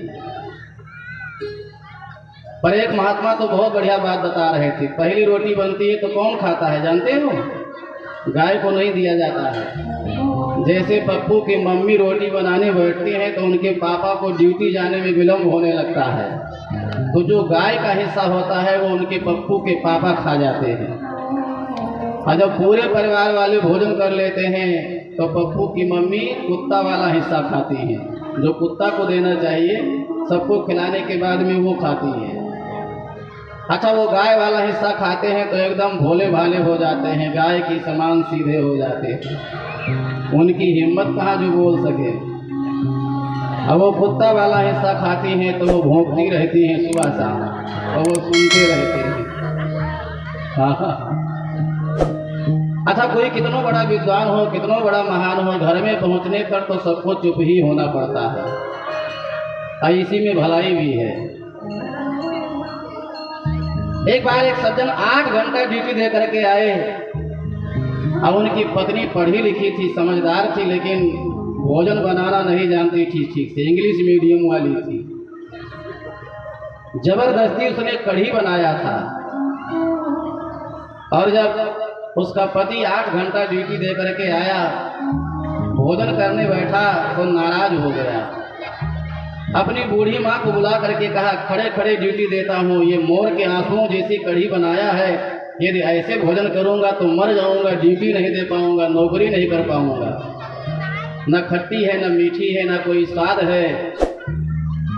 पर एक महात्मा तो बहुत बढ़िया बात बता रहे थे, पहली रोटी बनती है तो कौन खाता है जानते हो? गाय को नहीं दिया जाता है। जैसे पप्पू की मम्मी रोटी बनाने बैठती हैं तो उनके पापा को ड्यूटी जाने में विलम्ब होने लगता है, तो जो गाय का हिस्सा होता है वो उनके पप्पू के पापा खा जाते हैं। और जब पूरे परिवार वाले भोजन कर लेते हैं तो पप्पू की मम्मी कुत्ता वाला हिस्सा खाती हैं। जो कुत्ता को देना चाहिए सबको खिलाने के बाद में वो खाती है। अच्छा, वो गाय वाला हिस्सा खाते हैं तो एकदम भोले भाले हो जाते हैं, गाय की समान सीधे हो जाते हैं, उनकी हिम्मत कहाँ जो बोल सके। अब वो कुत्ता वाला हिस्सा खाती हैं तो वो भौंकती रहती हैं सुबह शाम और वो सुनते रहते हैं। हाँ। अच्छा, कोई कितना बड़ा विद्वान हो, कितना बड़ा महान हो, घर में पहुंचने पर तो सबको चुप ही होना पड़ता है, और इसी में भलाई भी है। एक बार एक सज्जन 8 घंटा ड्यूटी दे करके आए, और उनकी पत्नी पढ़ी लिखी थी, समझदार थी, लेकिन भोजन बनाना नहीं जानती थी ठीक से, इंग्लिश मीडियम वाली थी। जबरदस्ती उसने कढ़ी बनाया था, और जब उसका पति 8 घंटा ड्यूटी दे करके आया, भोजन करने बैठा तो नाराज हो गया। अपनी बूढ़ी माँ को बुला करके कहा, खड़े खड़े ड्यूटी देता हूँ, ये मोर के आंसुओं जैसी कढ़ी बनाया है, यदि ऐसे भोजन करूँगा तो मर जाऊँगा, ड्यूटी नहीं दे पाऊँगा, नौकरी नहीं कर पाऊँगा। न खट्टी है, न मीठी है, न कोई स्वाद है।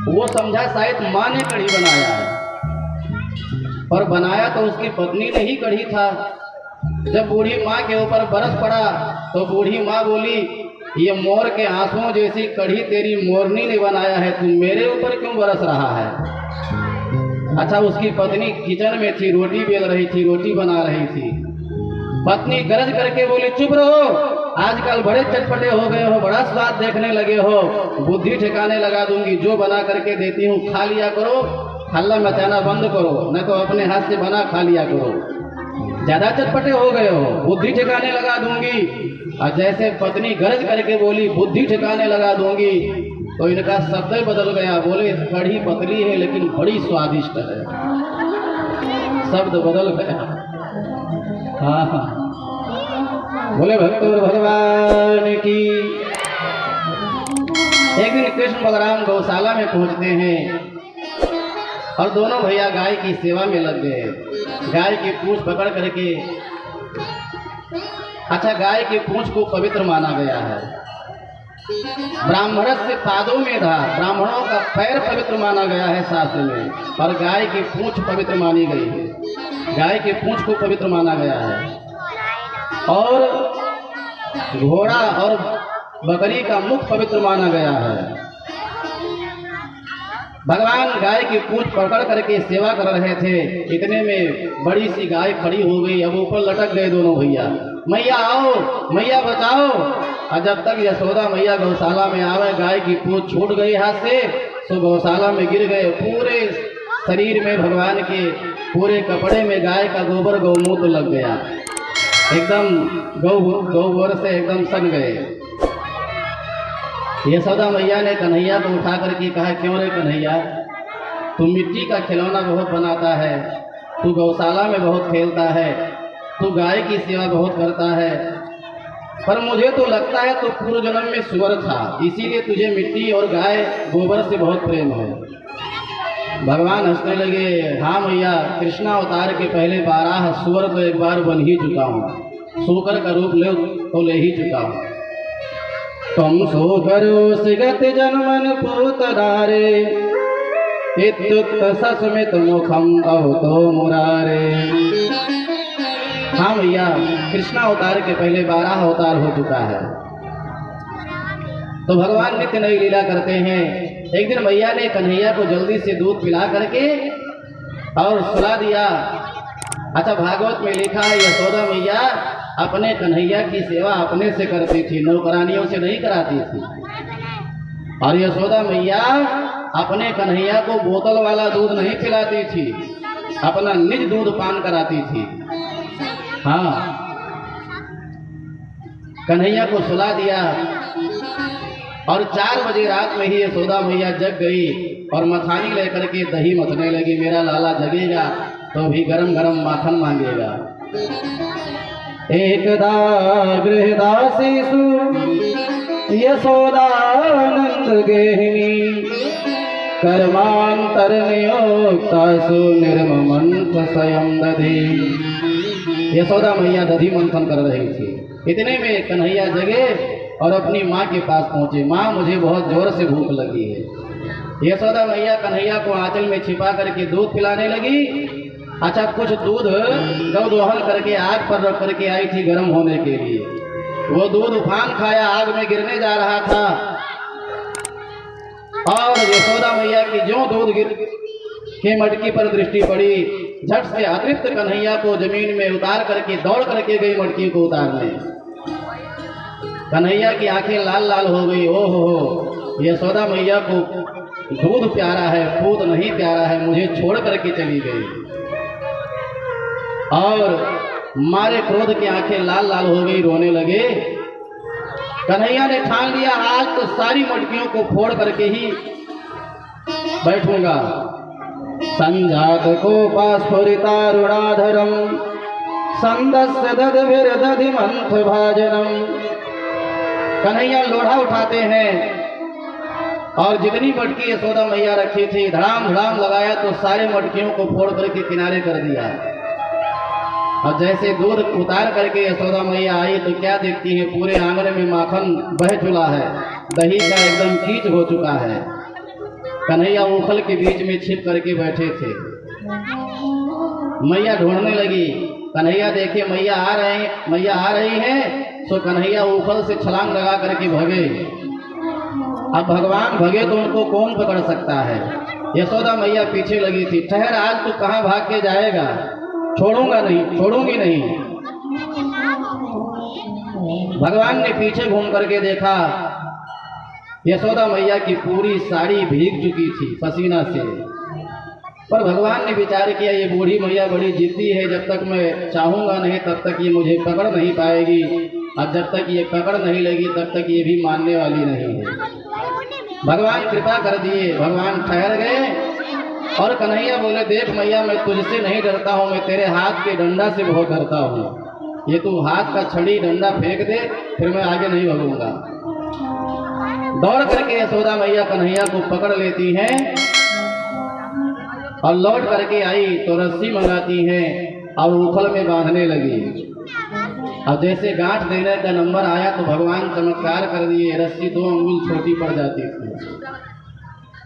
वो समझा शायद माँ ने कढ़ी बनाया है, पर बनाया तो उसकी पत्नी ने ही कढ़ी था। जब बूढ़ी माँ के ऊपर बरस पड़ा तो बूढ़ी माँ बोली, ये मोर के आंसुओं जैसी कढ़ी तेरी मोरनी ने बनाया है, तुम मेरे ऊपर क्यों बरस रहा है? अच्छा, उसकी पत्नी किचन में थी, रोटी बेल रही थी, रोटी बना रही थी। पत्नी गरज करके बोली, चुप रहो, आजकल बड़े चटपटे हो गए हो, बड़ा स्वाद देखने लगे हो, बुद्धि ठिकाने लगा दूंगी, जो बना करके देती हूँ खा लिया करो, हल्ला मचाना बंद करो, न तो अपने हाथ से बना खा लिया करो, ज्यादा चटपटे हो गए हो, बुद्धि ठिकाने लगा दूंगी। और जैसे पत्नी गरज करके बोली बुद्धि ठिकाने लगा दूंगी, तो इनका शब्द ही बदल गया, बोले कढ़ी पतली है लेकिन बड़ी स्वादिष्ट है, शब्द बदल गया। हाँ हाँ, बोले भक्त भगवान की। एक दिन कृष्ण बलराम गौशाला में पहुंचते हैं और दोनों भैया गाय की सेवा में लग गए। गाय की पूंछ पकड़ करके, अच्छा, गाय की पूंछ को पवित्र माना गया है। ब्राह्मण से पादों में था, ब्राह्मणों का पैर पवित्र माना गया है शास्त्र में, और गाय की पूंछ पवित्र मानी गई है। गाय की पूंछ को पवित्र माना गया है, और घोड़ा और बकरी का मुख पवित्र माना गया है। भगवान गाय की पूंछ पकड़ करके सेवा कर रहे थे, इतने में बड़ी सी गाय खड़ी हो गई। अब ऊपर लटक गए दोनों भैया, मैया आओ, मैया बचाओ। और जब तक यशोदा मैया गौशाला में आवे, गाय की पूंछ छूट गई हाथ से, तो गौशाला में गिर गए। पूरे शरीर में भगवान के पूरे कपड़े में गाय का गोबर गौमूत्र लग गया, एकदम गौबर से एकदम सन गए। यशोदा मैया ने कन्हैया को उठा करके कहा, क्यों रे कन्हैया, तू मिट्टी का खिलौना बहुत बनाता है, तू गौशाला में बहुत खेलता है, तू गाय की सेवा बहुत करता है, पर मुझे तो लगता है तो पूर्व जन्म में सुअर था, इसीलिए तुझे मिट्टी और गाय गोबर से बहुत प्रेम है। भगवान हंसने लगे, हाँ मैया, कृष्णा अवतार के पहले 12 सुअर तो एक बार बन ही चुका हूँ, सूकर का रूप ले तो ले ही चुका हूँ। तुम सूकरो सिगत जनमन पूत नारे, इत्युक्त सस्मित मुखम अवतो मुरारे। हाँ भैया, कृष्णा अवतार के पहले 12 अवतार हो चुका है। तो भगवान नित्य नई लीला करते हैं। एक दिन मैया ने कन्हैया को जल्दी से दूध पिला करके और सुला दिया। अच्छा, भागवत में लिखा है यशोदा मैया अपने कन्हैया की सेवा अपने से करती थी, नौकरानियों से नहीं कराती थी। और यशोदा मैया अपने कन्हैया को बोतल वाला दूध नहीं पिलाती थी, अपना निज दूध पान कराती थी। हाँ, कन्हैया को सुला दिया और 4 बजे रात में ही यशोदा मैया जग गई और मथानी लेकर के दही मथने लगी। मेरा लाला जगेगा तो भी गरम गरम माखन मांगेगा। एकदा गृहदासीसु यशोदानंद गेहिनी, कर्मांतर नियोक्तासु निर्ममंथ स्वयं दधी। यशोदा मैया दधी मंथन कर रही थी। इतने में कन्हैया जगे और अपनी माँ के पास पहुँचे। माँ, मुझे बहुत जोर से भूख लगी है। यशोदा मैया कन्हैया को आंचल में छिपा करके दूध पिलाने लगी। अच्छा, कुछ दूध गौ दोहन करके आग पर रख करके आई थी गर्म होने के लिए। वो दूध उफान खाया, आग में गिरने जा रहा था। और यशोदा मैया की जो दूध गिर के मटकी पर दृष्टि पड़ी, झट से अतृप्त कन्हैया को जमीन में उतार करके दौड़ करके गई मटकी को उतारने। कन्हैया की आंखें लाल लाल हो गई। ओहो, यशोदा मैया को दूध प्यारा है, पूत नहीं प्यारा है, मुझे छोड़ करके चली गई। और मारे क्रोध की आंखें लाल लाल हो गई, रोने लगे। कन्हैया ने ठान लिया, आज तो सारी मटकियों को फोड़ करके ही बैठूंगा। संजात को पास्फुरितारुणाधरम, संदस्य दधभिर दधि मंथ भाजनम। कन्हैया लोढ़ा उठाते हैं और जितनी मटकी यशोदा मैया रखी थी धड़ाम धड़ाम लगाया तो सारे मटकियों को फोड़ करके किनारे कर दिया। और जैसे दूध उतार करके यशोदा मैया आई तो क्या देखती है, पूरे आंगन में माखन बह चुका है, दही का एकदम कीच हो चुका है। कन्हैया उखल के बीच में छिप करके बैठे थे। मैया ढूंढने लगी, कन्हैया देखे मैया आ रही है। तो कन्हैया उखल से छलांग लगा करके भगे। अब भगवान भगे तो उनको कौन पकड़ सकता है। यशोदा मैया पीछे लगी थी। ठहर, आज तू कहाँ भाग के जाएगा? छोड़ूंगा नहीं, छोड़ूंगी नहीं। भगवान ने पीछे घूम करके देखा, यशोदा मैया की पूरी साड़ी भीग चुकी थी पसीना से। पर भगवान ने विचार किया, ये बूढ़ी मैया बड़ी जिद्दी है, जब तक मैं चाहूंगा नहीं तब तक ये मुझे पकड़ नहीं पाएगी, और जब तक ये पकड़ नहीं लगी तब तक ये भी मानने वाली नहीं है। भगवान कृपा कर दिए, भगवान ठहर गए और कन्हैया बोले, देख मैया, मैं तुझसे नहीं डरता हूँ, मैं तेरे हाथ के डंडा से बहुत डरता हूँ। ये तू हाथ का छड़ी डंडा फेंक दे, फिर मैं आगे नहीं भगूंगा। दौड़ करके यशोदा मैया कन्हैया को पकड़ लेती हैं और लौट करके आई तो रस्सी मंगाती हैं और उखल में बांधने लगी। अब जैसे गांठ देने का नंबर आया तो भगवान चमत्कार कर दिए, रस्सी 2 अंगुल छोटी पड़ जाती थी।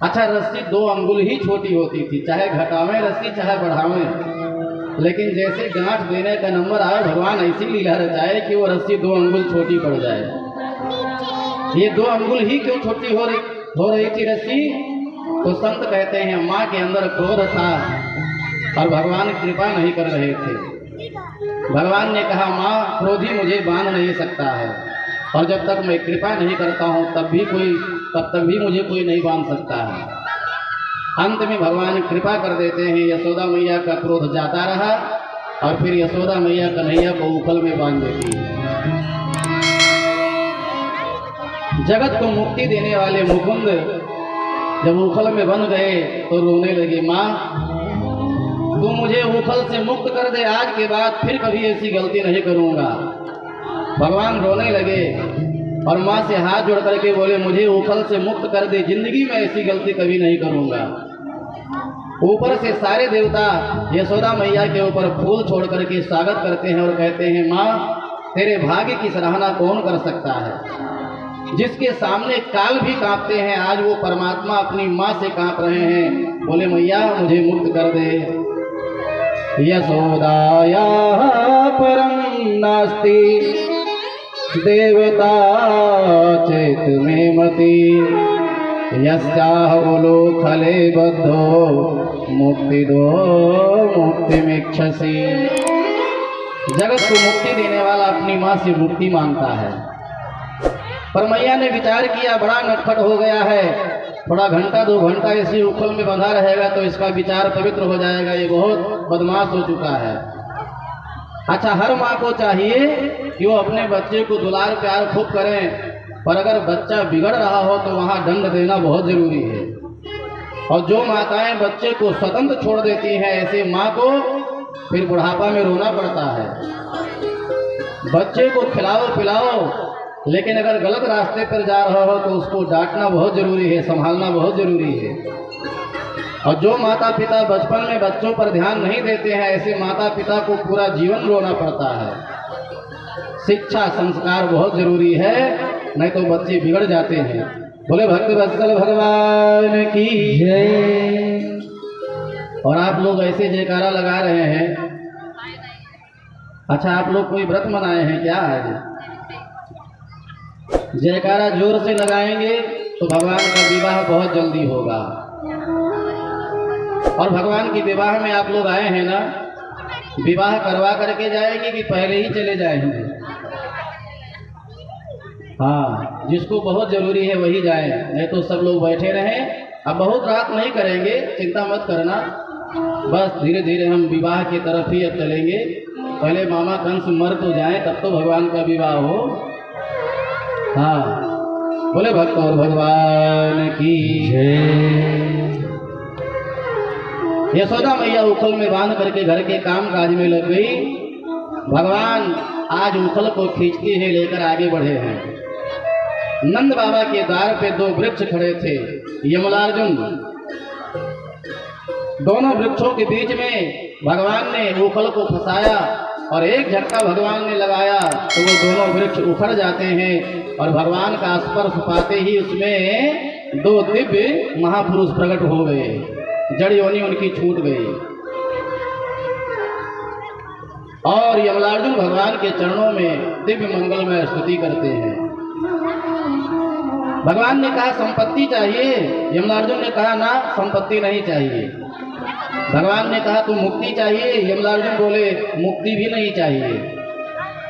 अच्छा, रस्सी 2 अंगुल ही छोटी होती थी, चाहे घटावें रस्सी चाहे बढ़ावें, लेकिन जैसे गांठ देने का नंबर आया भगवान ऐसी लीला रचाए कि वो रस्सी 2 अंगुल छोटी पड़ जाए। ये 2 अंगुल ही क्यों छोटी हो रही थी रस्सी? तो संत कहते हैं माँ के अंदर क्रोध था और भगवान कृपा नहीं कर रहे थे। भगवान ने कहा, माँ, क्रोधी मुझे बांध नहीं सकता है, और जब तक मैं कृपा नहीं करता हूँ तब तक भी मुझे कोई नहीं बांध सकता है। अंत में भगवान कृपा कर देते हैं, यशोदा मैया का क्रोध जाता रहा और फिर यशोदा मैया कन्हैया को उखल में बांध देती है। जगत को मुक्ति देने वाले मुकुंद जब उखल में बंध गए तो रोने लगे, माँ, तू मुझे उखल से मुक्त कर दे, आज के बाद फिर कभी ऐसी गलती नहीं करूँगा। भगवान रोने लगे और माँ से हाथ जोड़ करके बोले, मुझे उखल से मुक्त कर दे, जिंदगी में ऐसी गलती कभी नहीं करूँगा। ऊपर से सारे देवता यशोदा मैया के ऊपर फूल छोड़ करके स्वागत करते हैं और कहते हैं, माँ, तेरे भाग्य की सराहना कौन कर सकता है। जिसके सामने काल भी कांपते हैं, आज वो परमात्मा अपनी माँ से कांप रहे हैं। बोले मैया मुझे मुक्त कर दे। यशोदाया परम नास्ति देवता चेत में मति, यस्याह बोलो खले बद्धो मुक्ति दो मुक्ति मिक्षसी। जगत को मुक्ति देने वाला अपनी माँ से मुक्ति मांगता है। पर मैया ने विचार किया, बड़ा नटखट हो गया है, थोड़ा घंटा 2 घंटा इसी उखल में बंधा रहेगा तो इसका विचार पवित्र हो जाएगा, ये बहुत बदमाश हो चुका है। अच्छा, हर माँ को चाहिए कि वो अपने बच्चे को दुलार प्यार खूब करें, पर अगर बच्चा बिगड़ रहा हो तो वहाँ दंड देना बहुत जरूरी है। और जो माताएं बच्चे को स्वतंत्र छोड़ देती हैं, ऐसे माँ को फिर बुढ़ापा में रोना पड़ता है। बच्चे को खिलाओ पिलाओ, लेकिन अगर गलत रास्ते पर जा रहा हो तो उसको डांटना बहुत जरूरी है, संभालना बहुत जरूरी है। और जो माता पिता बचपन में बच्चों पर ध्यान नहीं देते हैं, ऐसे माता पिता को पूरा जीवन रोना पड़ता है। शिक्षा संस्कार बहुत जरूरी है, नहीं तो बच्चे बिगड़ जाते हैं। बोले भक्त वत्सल भगवान की जय। और आप लोग ऐसे जयकारा लगा रहे हैं। अच्छा, आप लोग कोई व्रत मनाए हैं क्या आज? जयकारा जोर से लगाएंगे तो भगवान का विवाह बहुत जल्दी होगा। और भगवान की विवाह में आप लोग आए हैं ना, विवाह करवा करके जाएंगे कि पहले ही चले जाएंगे? हाँ, जिसको बहुत जरूरी है वही जाए, नहीं तो सब लोग बैठे रहें। अब बहुत रात नहीं करेंगे, चिंता मत करना, बस धीरे धीरे हम विवाह की तरफ ही अब चलेंगे। पहले मामा कंस मर तो जाए, तब तो भगवान का विवाह हो। हाँ, बोले भक्त और भगवान की जय। यशोदा मैया उखल में बांध करके घर के काम काज में लग गई। भगवान आज उखल को खींचते हुए लेकर आगे बढ़े हैं। नंद बाबा के द्वार पे 2 वृक्ष खड़े थे, यमलार्जुन। दोनों वृक्षों के बीच में भगवान ने उखल को फंसाया और एक झटका भगवान ने लगाया तो वो दोनों वृक्ष उखड़ जाते हैं। और भगवान का स्पर्श पाते ही उसमें 2 दिव्य महापुरुष प्रकट हो गए, जड़ योनि उनकी छूट गई। और यमलार्जुन भगवान के चरणों में दिव्य मंगलमय स्तुति करते हैं। भगवान ने कहा संपत्ति चाहिए, यमलार्जुन ने कहा ना संपत्ति नहीं चाहिए। भगवान ने कहा तू मुक्ति चाहिए, यमलार्जुन बोले मुक्ति भी नहीं चाहिए,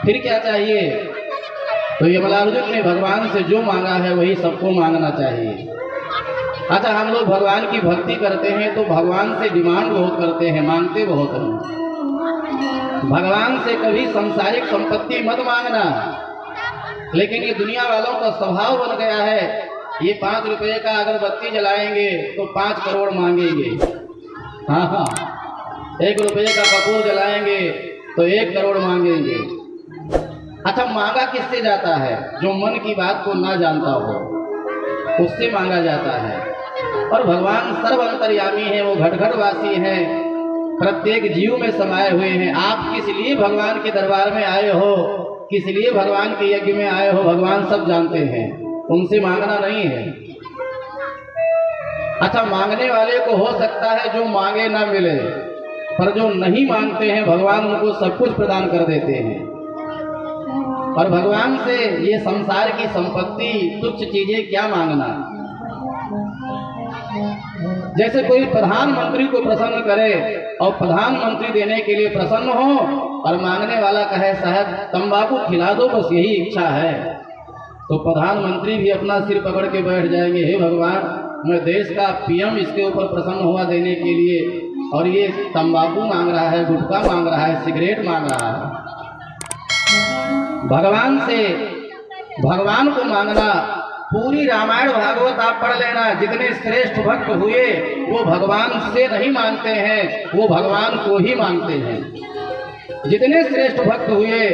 फिर क्या चाहिए? तो यमलार्जुन ने भगवान से जो मांगा है वही सबको मांगना चाहिए। अच्छा, हम लोग भगवान की भक्ति करते हैं तो भगवान से डिमांड बहुत करते हैं, मांगते बहुत हैं। भगवान से कभी सांसारिक संपत्ति मत मांगना, लेकिन ये दुनिया वालों का स्वभाव बन गया है, ये 5 रुपए का अगरबत्ती जलाएंगे तो 5 करोड़ मांगेंगे। हाँ, 1 रुपये का कपूर जलाएंगे तो 1 करोड़ मांगेंगे। अच्छा, मांगा किससे जाता है? जो मन की बात को ना जानता हो उससे मांगा जाता है। और भगवान सर्व अंतर्यामी है, वो घट घट वासी है, प्रत्येक जीव में समाये हुए हैं। आप किस लिए भगवान के दरबार में आए हो, किस लिए भगवान के यज्ञ में आए हो, भगवान सब जानते हैं, उनसे मांगना नहीं है। अच्छा, मांगने वाले को हो सकता है जो मांगे ना मिले, पर जो नहीं मांगते हैं भगवान उनको सब कुछ प्रदान कर देते हैं। और भगवान से ये संसार की संपत्ति, तुच्छ चीजें क्या मांगना। जैसे कोई प्रधानमंत्री को प्रसन्न करे और प्रधानमंत्री देने के लिए प्रसन्न हो और मांगने वाला कहे साहब तंबाकू खिला दो, बस यही इच्छा है, तो प्रधानमंत्री भी अपना सिर पकड़ के बैठ जाएंगे, हे भगवान मैं देश का पीएम इसके ऊपर प्रसन्न हुआ देने के लिए, और ये तंबाकू मांग रहा है, गुटखा मांग रहा है, सिगरेट मांग रहा है। भगवान से भगवान को मांगना, पूरी रामायण भागवत आप पढ़ लेना, जितने श्रेष्ठ भक्त हुए वो भगवान से नहीं मांगते हैं, वो भगवान को ही मांगते हैं। जितने श्रेष्ठ भक्त हुए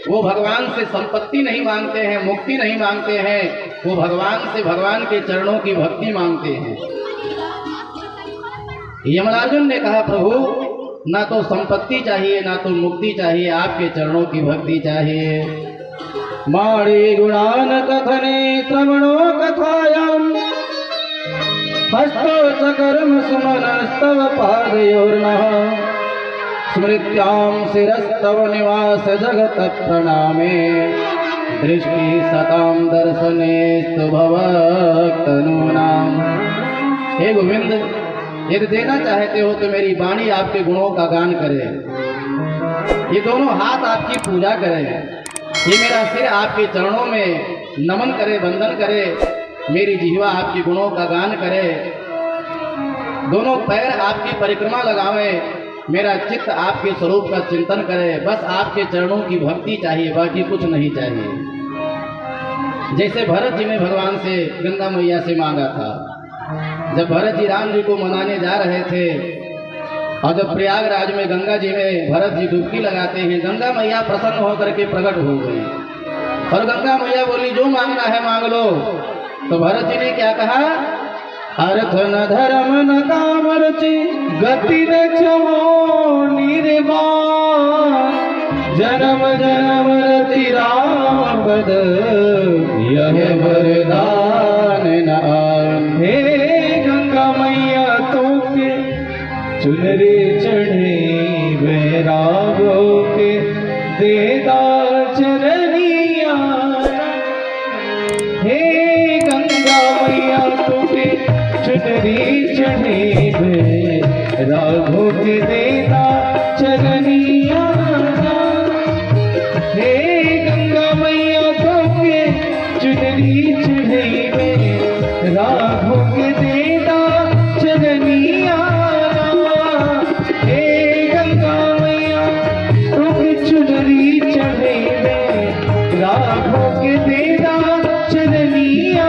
वो भगवान से संपत्ति नहीं मांगते हैं, मुक्ति नहीं मांगते हैं, वो भगवान से भगवान के चरणों की भक्ति मांगते हैं। यमलार्जुन ने कहा प्रभु ना तो संपत्ति चाहिए, ना तो मुक्ति चाहिए, आपके चरणों की भक्ति चाहिए। माणि गुणान कथने श्रवणो कथायाम हस्तो च कर्म सुमनस्तव पादयोर्नः स्मृत्यां शिरस्तव निवास जगत प्रणामे दृष्टि सतां दर्शनेस्तु भवक्तनूनाम्। हे गोविंद, यदि देना चाहते हो तो मेरी वाणी आपके गुणों का गान करे, ये दोनों हाथ आपकी पूजा करें, ये मेरा सिर आपके चरणों में नमन करे, वंदन करे, मेरी जिह्वा आपके गुणों का गान करे, दोनों पैर आपकी परिक्रमा लगावे, मेरा चित्त आपके स्वरूप का चिंतन करे। बस आपके चरणों की भक्ति चाहिए, बाकी कुछ नहीं चाहिए। जैसे भरत जी ने भगवान से गंगा मैया से मांगा था, जब भरत जी राम जी को मनाने जा रहे थे और जब प्रयागराज में गंगा जी में भरत जी डुबकी लगाते हैं, गंगा मैया प्रसन्न होकर के प्रकट हो गई और गंगा मैया बोली जो मांगना है मांग लो। तो भरत जी ने क्या कहा, अर्थ न धर्म न काम रुचि गति न क्षमो निर्वाण जन्म जन्म रति राम पद यह वरदान न आन। हे गंगा मैया तोके चुनरी चढ़े वैरागो के देदा चरनिया। हे गंगा मैया तोके चुनरी चढ़े वैरागो के देदा चरनिया। हे गंगा मैया तोके चुनरी चढ़े वैरागो के देदा चरनिया। चुनरी चढ़े राघो के देदा चरनिया।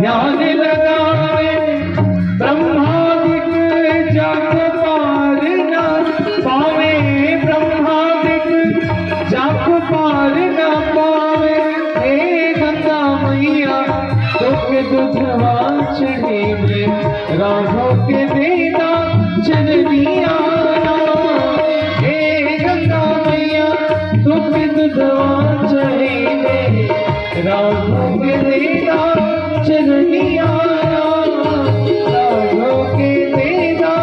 ध्यान लगावे ब्रह्मादिक जग पार न पावे, ब्रह्मादिक जग पार न पावे। हे गंगा मैया तोके दुधवा चढ़े राघो के देदा चरनिया। हे गंगा मैया तोके दुधवा चढ़े राघो के देदा चरनिया। राघो के देदा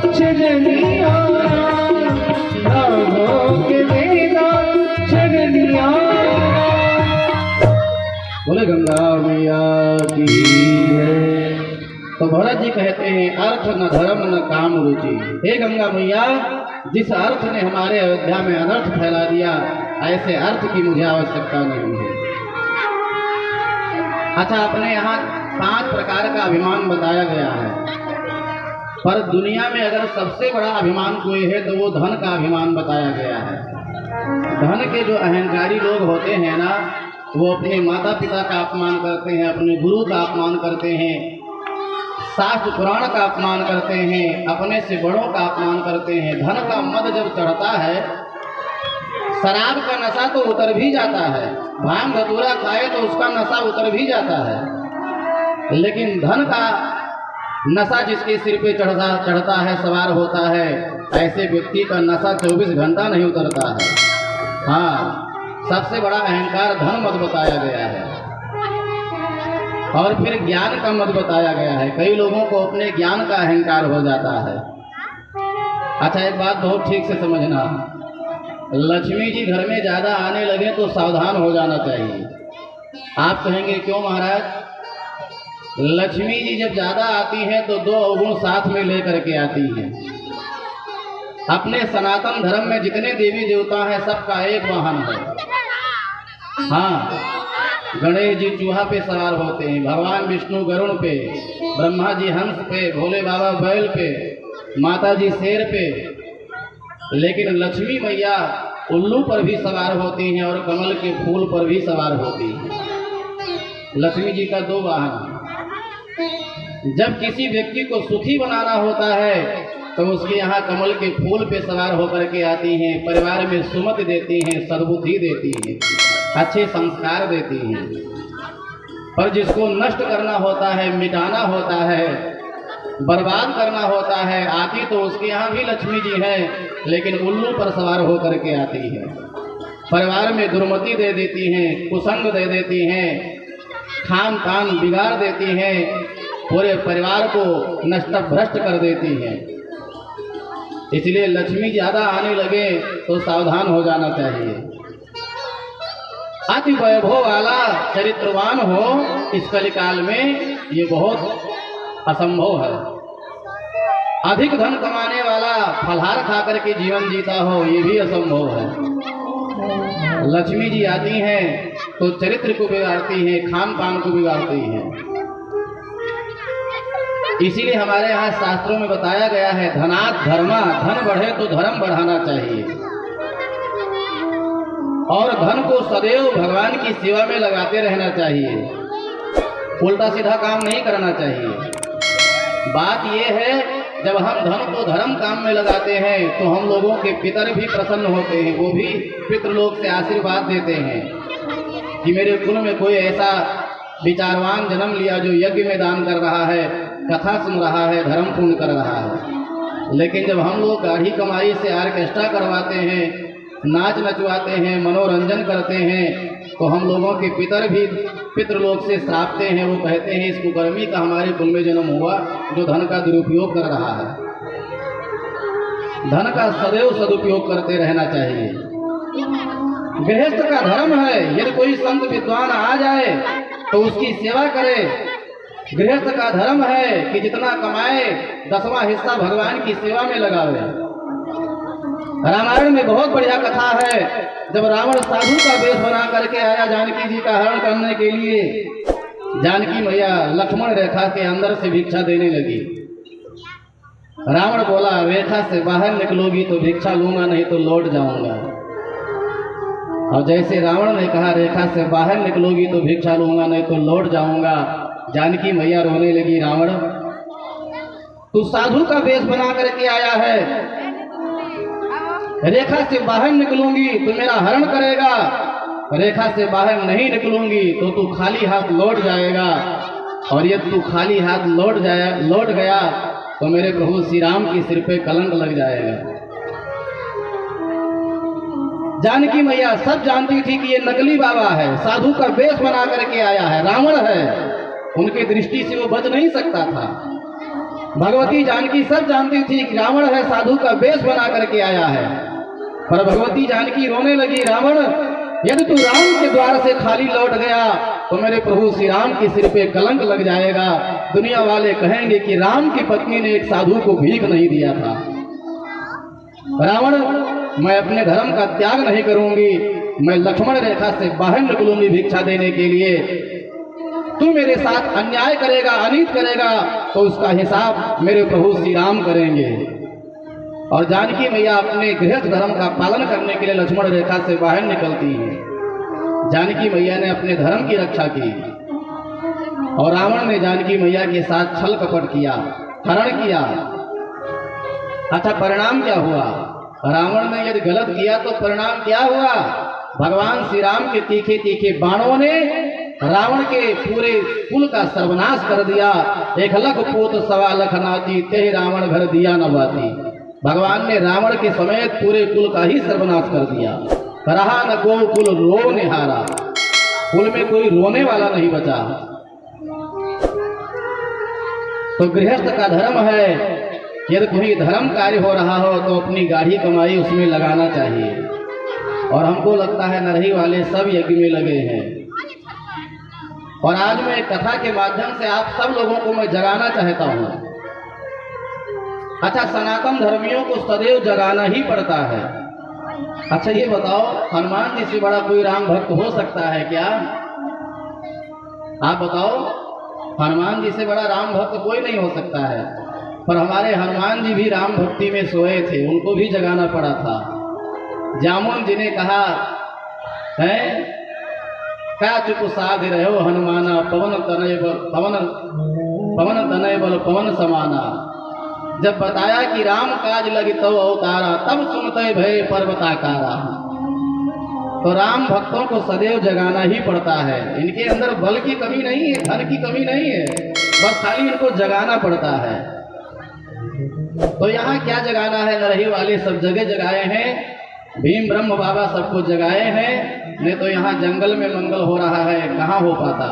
चरनिया, राघो के देदा चरनिया। बोले गंगा मैया की जय। तो भरत जी कहते हैं अर्थ न धर्म न काम रुचि। हे गंगा मैया, जिस अर्थ ने हमारे अयोध्या में अनर्थ फैला दिया, ऐसे अर्थ की मुझे आवश्यकता नहीं है। अच्छा, अपने यहाँ 5 प्रकार का अभिमान बताया गया है, पर दुनिया में अगर सबसे बड़ा अभिमान कोई है तो वो धन का अभिमान बताया गया है। धन के जो अहंकारी लोग होते हैं ना, वो अपने माता पिता का अपमान करते हैं, अपने गुरु का अपमान करते हैं, शास्त्र पुराण का अपमान करते हैं, अपने से बड़ों का अपमान करते हैं। धन का मद जब चढ़ता है, शराब का नशा तो उतर भी जाता है, भांग धतूरा खाए तो उसका नशा उतर भी जाता है, लेकिन धन का नशा जिसके सिर पे चढ़ता है, सवार होता है, ऐसे व्यक्ति का नशा 24 घंटा नहीं उतरता है। हाँ, सबसे बड़ा अहंकार धन मत बताया गया है। और फिर ज्ञान का मत बताया गया है। कई लोगों को अपने ज्ञान का अहंकार हो जाता है। अच्छा, एक बात बहुत ठीक से समझना, लक्ष्मी जी घर में ज़्यादा आने लगे तो सावधान हो जाना चाहिए। आप कहेंगे क्यों महाराज? लक्ष्मी जी जब ज़्यादा आती हैं तो 2 अवगुण साथ में लेकर के आती हैं। अपने सनातन धर्म में जितने देवी देवता हैं सबका एक वाहन है। हाँ, गणेश जी चूहा पे सवार होते हैं, भगवान विष्णु गरुड़ पे, ब्रह्मा जी हंस पे, भोले बाबा बैल पे, माता जी शेर पे, लेकिन लक्ष्मी मैया उल्लू पर भी सवार होती हैं और कमल के फूल पर भी सवार होती हैं। लक्ष्मी जी का दो वाहन। जब किसी व्यक्ति को सुखी बनाना होता है तो उसके यहाँ कमल के फूल पे सवार होकर के आती हैं, परिवार में सुमति देती हैं, सद्बुद्धि देती हैं, अच्छे संस्कार देती हैं। पर जिसको नष्ट करना होता है, मिटाना होता है, बर्बाद करना होता है, आती तो उसके यहाँ भी लक्ष्मी जी हैं, लेकिन उल्लू पर सवार होकर के आती है। परिवार में दुर्मति दे देती हैं, कुसंग दे देती हैं, खान पान बिगाड़ देती हैं, पूरे परिवार को नष्ट भ्रष्ट कर देती हैं। इसलिए लक्ष्मी ज़्यादा आने लगे तो सावधान हो जाना चाहिए। अति वैभव वाला चरित्रवान हो इस कलिकाल में ये बहुत असंभव है। अधिक धन कमाने वाला फलहार खाकर के जीवन जीता हो ये भी असंभव है। लक्ष्मी जी आती हैं तो चरित्र को बिगाड़ती हैं, खान पान को बिगाड़ती हैं। इसीलिए हमारे यहाँ शास्त्रों में बताया गया है धनात् धर्मा, धन बढ़े तो धर्म बढ़ाना चाहिए और धन को सदैव भगवान की सेवा में लगाते रहना चाहिए, उल्टा सीधा काम नहीं करना चाहिए। बात यह है जब हम धन को धर्म काम में लगाते हैं तो हम लोगों के पितर भी प्रसन्न होते हैं, वो भी पितृलोक से आशीर्वाद देते हैं कि मेरे कुल में कोई ऐसा विचारवान जन्म लिया जो यज्ञ में दान कर रहा है, कथा सुन रहा है, धर्म पूर्ण कर रहा है। लेकिन जब हम लोग गाढ़ी कमाई से ऑर्केस्ट्रा करवाते हैं, नाच नचवाते हैं, मनोरंजन करते हैं, तो हम लोगों के पितर भी पितृलोक से श्रापते हैं। वो कहते हैं इस कुकर्मी का हमारे कुल में जन्म हुआ जो धन का दुरुपयोग कर रहा है। धन का सदैव सदुपयोग करते रहना चाहिए। गृहस्थ का धर्म है यदि कोई संत विद्वान आ जाए तो उसकी सेवा करे। गृहस्थ का धर्म है कि जितना कमाए 10वां हिस्सा भगवान की सेवा में लगावे। रामायण में बहुत बढ़िया कथा है, जब रावण साधु का वेश बना करके आया जानकी जी का हरण करने के लिए, जानकी मैया लक्ष्मण रेखा के अंदर से भिक्षा देने लगी। रावण बोला रेखा से बाहर निकलोगी तो भिक्षा लूंगा, नहीं तो लौट जाऊंगा। और जैसे रावण ने कहा रेखा से बाहर निकलोगी तो भिक्षा लूंगा, नहीं तो लौट जाऊंगा, जानकी मैया रोने लगी, रावण तू साधु का वेश बना करके आया है, रेखा से बाहर निकलूंगी तो मेरा हरण करेगा, रेखा से बाहर नहीं निकलूंगी तो तू खाली हाथ लौट जाएगा, और यदि तू खाली हाथ लौट गया तो मेरे प्रभु श्री राम के सिर पे कलंक लग जाएगा। जानकी मैया सब जानती थी कि ये नकली बाबा है, साधु का वेश बना करके आया है, रावण है, उनकी दृष्टि से वो बच नहीं सकता था। भगवती जानकी सब जानती थी कि रावण है, साधु का वेश बना करके आया है, पर भगवती जानकी रोने लगी, रावण यदि तू राम के द्वार से खाली लौट गया तो मेरे प्रभु श्री राम के सिर पे कलंक लग जाएगा। दुनिया वाले कहेंगे कि राम की पत्नी ने एक साधु को भीख नहीं दिया था। रावण मैं अपने धर्म का त्याग नहीं करूंगी, मैं लक्ष्मण रेखा से बाहर निकलूंगी भिक्षा देने के लिए। तू मेरे साथ अन्याय करेगा, अनित करेगा तो उसका हिसाब मेरे प्रभु श्री राम करेंगे। और जानकी मैया अपने गृहस्थ धर्म का पालन करने के लिए लक्ष्मण रेखा से बाहर निकलती है। जानकी मैया ने अपने धर्म की रक्षा की और रावण ने जानकी मैया के साथ छल कपट किया, हरण किया। अच्छा परिणाम क्या हुआ? रावण ने यदि गलत किया तो परिणाम क्या हुआ? भगवान श्री राम के तीखे तीखे बाणों ने रावण के पूरे कुल का सर्वनाश कर दिया। 1,00,000 पूत 1,25,00,000 नाती, ते रावण घर दिया न बाती। भगवान ने रावण के समेत पूरे कुल का ही सर्वनाश कर दिया। रहा न गो कुल रो निहारा, कुल में कोई रोने वाला नहीं बचा। तो गृहस्थ का धर्म है यदि कोई धर्म कार्य हो रहा हो तो अपनी गाढ़ी कमाई उसमें लगाना चाहिए। और हमको लगता है नरही वाले सब यज्ञ में लगे हैं। और आज मैं कथा के माध्यम से आप सब लोगों को मैं जगाना चाहता हूँ। अच्छा, सनातन धर्मियों को सदैव जगाना ही पड़ता है। अच्छा ये बताओ, हनुमान जी से बड़ा कोई राम भक्त हो सकता है क्या? आप बताओ, हनुमान जी से बड़ा राम भक्त कोई नहीं हो सकता है। पर हमारे हनुमान जी भी राम भक्ति में सोए थे, उनको भी जगाना पड़ा था। जामुन जी ने कहा है, क्या चुप साध रहे हो हनुमाना, पवन तनय बल पवन समाना। जब बताया कि राम काज लगी तो अवतारा, तब सुनते भय पर्वताकारा। तो राम भक्तों को सदैव जगाना ही पड़ता है। इनके अंदर बल की कमी नहीं है, धन की कमी नहीं है, बस खाली इनको जगाना पड़ता है। तो यहाँ क्या जगाना है? नरही वाले सब जगह जगाए हैं, भीम ब्रह्म बाबा सबको जगाए हैं। नहीं तो यहाँ जंगल में मंगल हो रहा है, कहाँ हो पाता।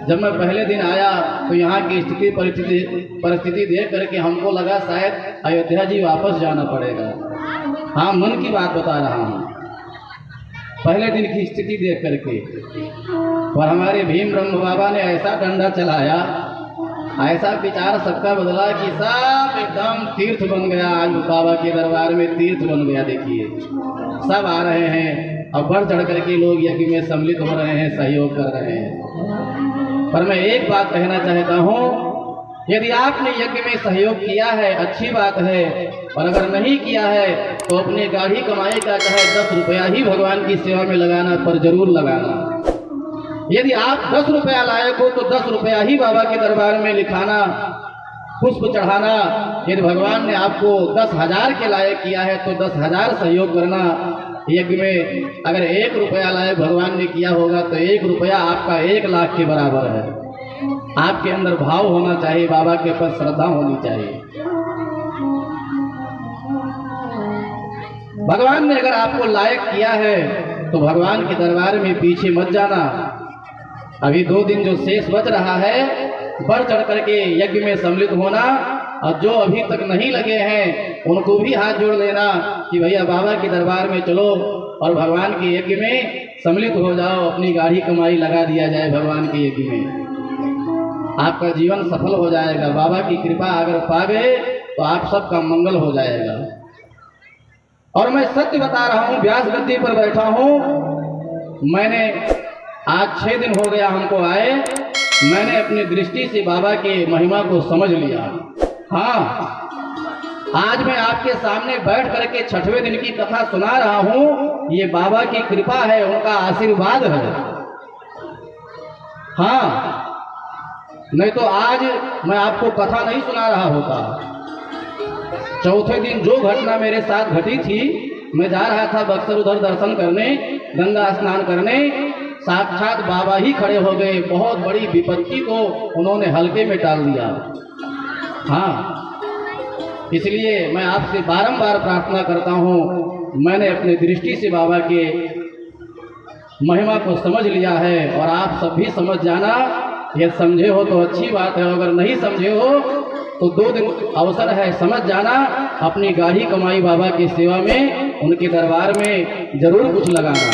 जब मैं पहले दिन आया तो यहाँ की स्थिति परिस्थिति देख करके हमको लगा शायद अयोध्या जी वापस जाना पड़ेगा। हाँ, मन की बात बता रहा हूँ, पहले दिन की स्थिति देख करके। और हमारे भीम ब्रह्म बाबा ने ऐसा डंडा चलाया, ऐसा विचार सबका बदला कि सब एकदम तीर्थ बन गया। आज बाबा के दरबार में तीर्थ बन गया। देखिए, सब आ रहे हैं और बढ़ चढ़ करके लोग यज्ञ में सम्मिलित हो रहे हैं, सहयोग कर रहे हैं। पर मैं एक बात कहना चाहता हूँ, यदि आपने यज्ञ में सहयोग किया है अच्छी बात है, और अगर नहीं किया है तो अपने गाढ़ी कमाई का चाहे 10 रुपया ही भगवान की सेवा में लगाना, पर जरूर लगाना। यदि आप 10 रुपया लायक हो तो 10 रुपया ही बाबा के दरबार में लिखाना, पुष्प चढ़ाना। यदि भगवान ने आपको 10,000 के लायक किया है तो 10,000 सहयोग करना। यज्ञ में अगर 1 रुपया लायक भगवान ने किया होगा तो 1 रुपया आपका 1 लाख के बराबर है। आपके अंदर भाव होना चाहिए, बाबा के ऊपर श्रद्धा होनी चाहिए। भगवान ने अगर आपको लायक किया है तो भगवान के दरबार में पीछे मत जाना। अभी 2 दिन जो शेष बच रहा है, बढ़ चढ़ करके यज्ञ में सम्मिलित होना। और जो अभी तक नहीं लगे हैं उनको भी हाथ जोड़ लेना कि भैया बाबा के दरबार में चलो और भगवान के यज्ञ में सम्मिलित हो जाओ। अपनी गाढ़ी कमाई लगा दिया जाए भगवान के यज्ञ में, आपका जीवन सफल हो जाएगा। बाबा की कृपा अगर पा गए तो आप सबका मंगल हो जाएगा। और मैं सत्य बता रहा हूँ, व्यास गद्दी पर बैठा हूँ। मैंने आज 6 दिन हो गया हमको आए, मैंने अपनी दृष्टि से बाबा के महिमा को समझ लिया। हाँ, आज मैं आपके सामने बैठ करके 6वें दिन की कथा सुना रहा हूँ, ये बाबा की कृपा है, उनका आशीर्वाद है। हाँ, नहीं तो आज मैं आपको कथा नहीं सुना रहा होता। चौथे दिन जो घटना मेरे साथ घटी थी, मैं जा रहा था बक्सर उधर दर्शन करने, गंगा स्नान करने, साक्षात बाबा ही खड़े हो गए। बहुत बड़ी विपत्ति को उन्होंने हल्के में टाल दिया। हाँ, इसलिए मैं आपसे बारंबार प्रार्थना करता हूँ, मैंने अपनी दृष्टि से बाबा के महिमा को समझ लिया है और आप सब भी समझ जाना। ये समझे हो तो अच्छी बात है, अगर नहीं समझे हो तो 2 दिन अवसर है, समझ जाना। अपनी गाढ़ी कमाई बाबा की सेवा में, उनके दरबार में जरूर कुछ लगाना।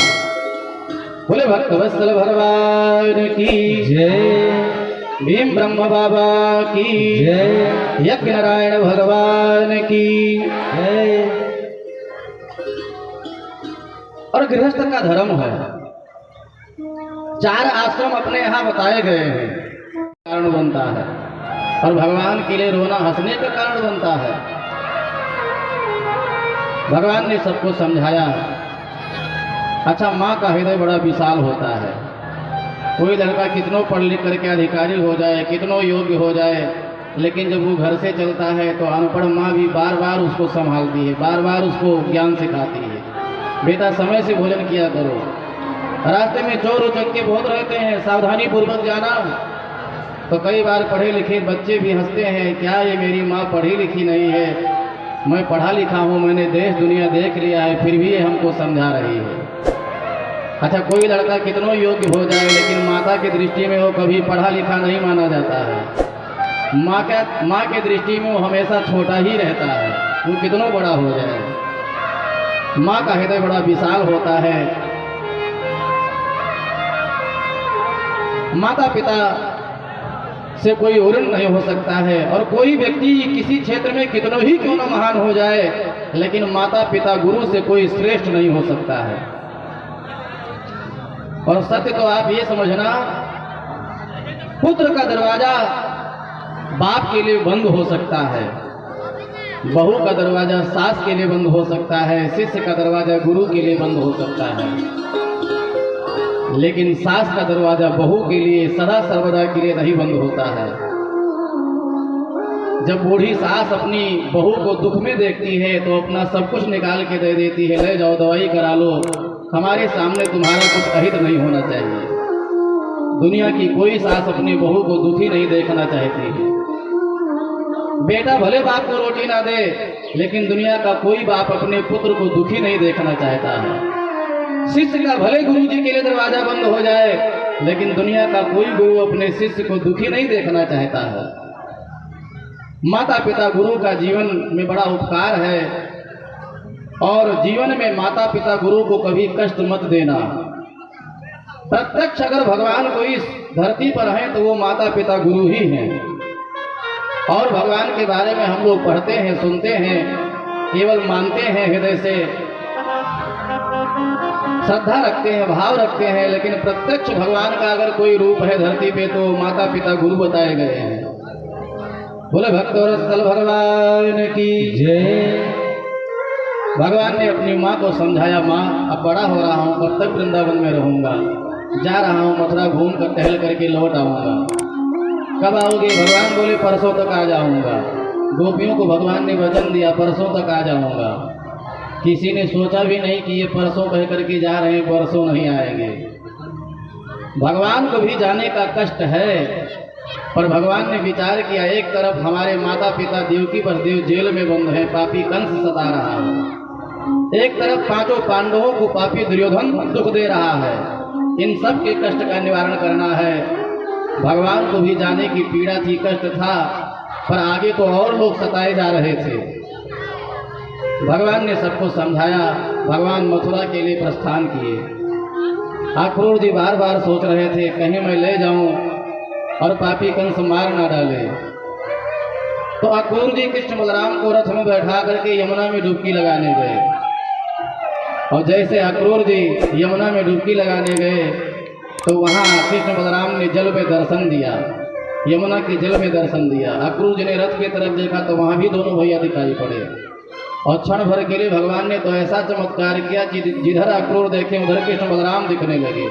बोले भक्त वत्सल भगवान की जय, भीम ब्रह्म बाबा की जय, यज्ञ नारायण भगवान की जय। और गृहस्थ का धर्म है, 4 आश्रम अपने यहाँ बताए गए हैं, कारण बनता है। और भगवान के लिए रोना हंसने का कारण बनता है। भगवान ने सबको समझाया। अच्छा, माँ का हृदय बड़ा विशाल होता है। कोई लड़का कितनों पढ़ लिख करके अधिकारी हो जाए, कितनों योग्य हो जाए, लेकिन जब वो घर से चलता है तो अनपढ़ माँ भी बार बार उसको संभालती है, बार बार उसको ज्ञान सिखाती है। बेटा समय से भोजन किया करो, रास्ते में चोर उचक्के बहुत रहते हैं, सावधानी पूर्वक जाना। तो कई बार पढ़े लिखे बच्चे भी हंसते हैं, क्या ये मेरी माँ पढ़ी लिखी नहीं है, मैं पढ़ा लिखा हूँ, मैंने देश दुनिया देख लिया है, फिर भी ये हमको समझा रही है। अच्छा, कोई लड़का कितनों योग्य हो जाए, लेकिन माता की दृष्टि में वो कभी पढ़ा लिखा नहीं माना जाता है। माँ के दृष्टि में वो हमेशा छोटा ही रहता है, वो कितनों बड़ा हो जाए। माँ का हृदय बड़ा विशाल होता है। माता पिता से कोई उरण नहीं हो सकता है। और कोई व्यक्ति किसी क्षेत्र में कितना ही क्यों न महान हो जाए, लेकिन माता पिता गुरु से कोई श्रेष्ठ नहीं हो सकता है। और सत्य तो आप ये समझना, पुत्र का दरवाजा बाप के लिए बंद हो सकता है, बहू का दरवाजा सास के लिए बंद हो सकता है, शिष्य का दरवाजा गुरु के लिए बंद हो सकता है, लेकिन सास का दरवाजा बहू के लिए सदा सर्वदा के लिए नहीं बंद होता है। जब बूढ़ी सास अपनी बहू को दुख में देखती है तो अपना सब कुछ निकाल के दे देती है, ले जाओ दवाई करा लो, हमारे सामने तुम्हारा कुछ अहित नहीं होना चाहिए। दुनिया की कोई सास अपनी बहू को दुखी नहीं देखना चाहती है। बेटा भले बाप को रोटी ना दे, लेकिन दुनिया का कोई बाप अपने पुत्र को दुखी नहीं देखना चाहता है। शिष्य का भले गुरु जी के लिए दरवाजा बंद हो जाए, लेकिन दुनिया का कोई गुरु अपने शिष्य को दुखी नहीं देखना चाहता है। माता पिता गुरु का जीवन में बड़ा उपकार है, और जीवन में माता पिता गुरु को कभी कष्ट मत देना। प्रत्यक्ष अगर भगवान को इस धरती पर हैं तो वो माता पिता गुरु ही हैं। और भगवान के बारे में हम लोग पढ़ते हैं, सुनते हैं, केवल मानते हैं, हृदय से श्रद्धा रखते हैं, भाव रखते हैं, लेकिन प्रत्यक्ष भगवान का अगर कोई रूप है धरती पे तो माता पिता गुरु बताए गए हैं। बोले भक्तवत्सल भगवान की जय। भगवान ने अपनी माँ को समझाया, माँ अब बड़ा हो रहा हूँ, कब तक वृंदावन में रहूँगा, जा रहा हूँ मथुरा घूम कर टहल करके लौट आऊँगा। कब आओगे? भगवान बोले परसों तक आ जाऊँगा। गोपियों को भगवान ने वचन दिया, परसों तक आ जाऊँगा। किसी ने सोचा भी नहीं कि ये परसों कह करके जा रहे हैं, परसों नहीं आएंगे। भगवान को भी जाने का कष्ट है, पर भगवान ने विचार किया, एक तरफ हमारे माता पिता देवकी वसुदेव जेल में बंद हैं, पापी कंस सता रहा है, एक तरफ पांचों पांडवों को पापी दुर्योधन दुख दे रहा है। इन सब के कष्ट का निवारण करना है। भगवान को भी जाने की पीड़ा थी, कष्ट था, पर आगे तो और लोग सताए जा रहे थे। भगवान ने सबको समझाया। भगवान मथुरा के लिए प्रस्थान किए। अक्रूर जी बार बार सोच रहे थे, कहीं मैं ले जाऊं और पापी कंस मार ना डाले। तो अक्रूर जी कृष्ण बलराम को रथ में बैठा करके यमुना में डुबकी लगाने गए। और जैसे अक्रूर जी यमुना में डुबकी लगाने गए तो वहाँ कृष्ण बलराम ने जल में दर्शन दिया, यमुना के जल में दर्शन दिया। अक्रूर जी ने रथ की तरफ देखा तो वहाँ भी दोनों भैया दिखाई पड़े। और क्षण भर के लिए भगवान ने तो ऐसा चमत्कार किया कि जिधर अक्रूर देखे उधर कृष्ण बलराम दिखने लगे।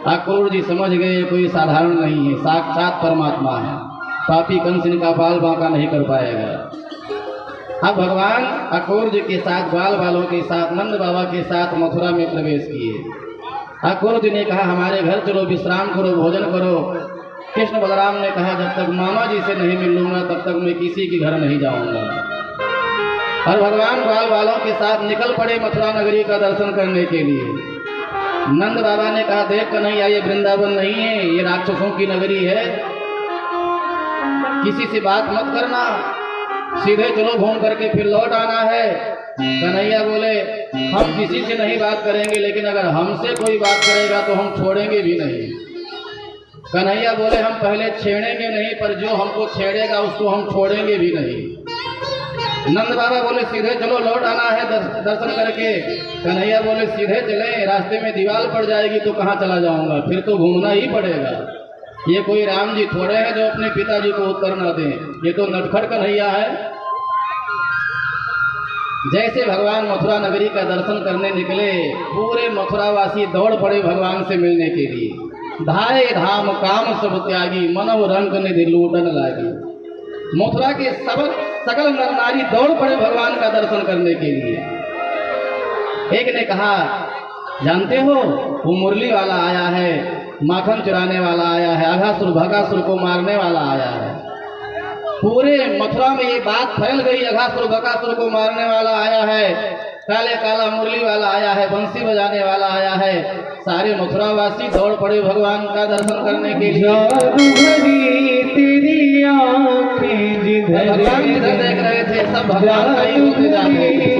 अक्रूर जी समझ गए कोई साधारण नहीं है, साक्षात परमात्मा है, पापी कंस इनका बाल बांका नहीं कर पाएगा। अब भगवान अक्रूर जी के साथ बाल बालों के साथ नंद बाबा के साथ मथुरा में प्रवेश किए। अक्रूर जी ने कहा हमारे घर चलो, विश्राम करो, भोजन करो। कृष्ण बलराम ने कहा जब तक मामा जी से नहीं मिल लूँगा तब तक मैं किसी के घर नहीं जाऊँगा। और भगवान बाल बालों के साथ निकल पड़े मथुरा नगरी का दर्शन करने के लिए। नंद बाबा ने कहा देख कन्हैया, ये वृंदावन नहीं है, ये राक्षसों की नगरी है, किसी से बात मत करना, सीधे चलो घूम करके फिर लौट आना है। कन्हैया बोले हम किसी से नहीं बात करेंगे, लेकिन अगर हमसे कोई बात करेगा तो हम छोड़ेंगे भी नहीं। कन्हैया बोले हम पहले छेड़ेंगे नहीं, पर जो हमको छेड़ेगा उसको हम छोड़ेंगे भी नहीं। नंद बाबा बोले सीधे चलो, लौट आना है दर्शन करके। कन्हैया बोले सीधे चले, रास्ते में दीवार पड़ जाएगी तो कहाँ चला जाऊंगा, फिर तो घूमना ही पड़ेगा। ये कोई राम जी थोड़े हैं जो अपने पिताजी को उत्तर न दें, ये तो नटखट कन्हैया है। जैसे भगवान मथुरा नगरी का दर्शन करने निकले, पूरे मथुरावासी दौड़ पड़े भगवान से मिलने के लिए। धाये धाम काम सब त्यागी, मनव रंग निधि लूटन लागी। मथुरा के सकल नर नारी दौड़ पड़े भगवान का दर्शन करने के लिए। एक ने कहा जानते हो वो मुरली वाला आया है, माखन चुराने वाला आया है, अघासुर भगासुर को मारने वाला आया है। पूरे मथुरा में ये बात फैल गई, अघासुर भगासुर को मारने वाला आया है, काले काला मुरली वाला आया है, बंसी बजाने वाला आया है। सारे मथुरावासी दौड़ पड़े भगवान का दर्शन करने के लिए। भगवान जिधर देख रहे थे सब भगवान का ही होते जा रहे थे।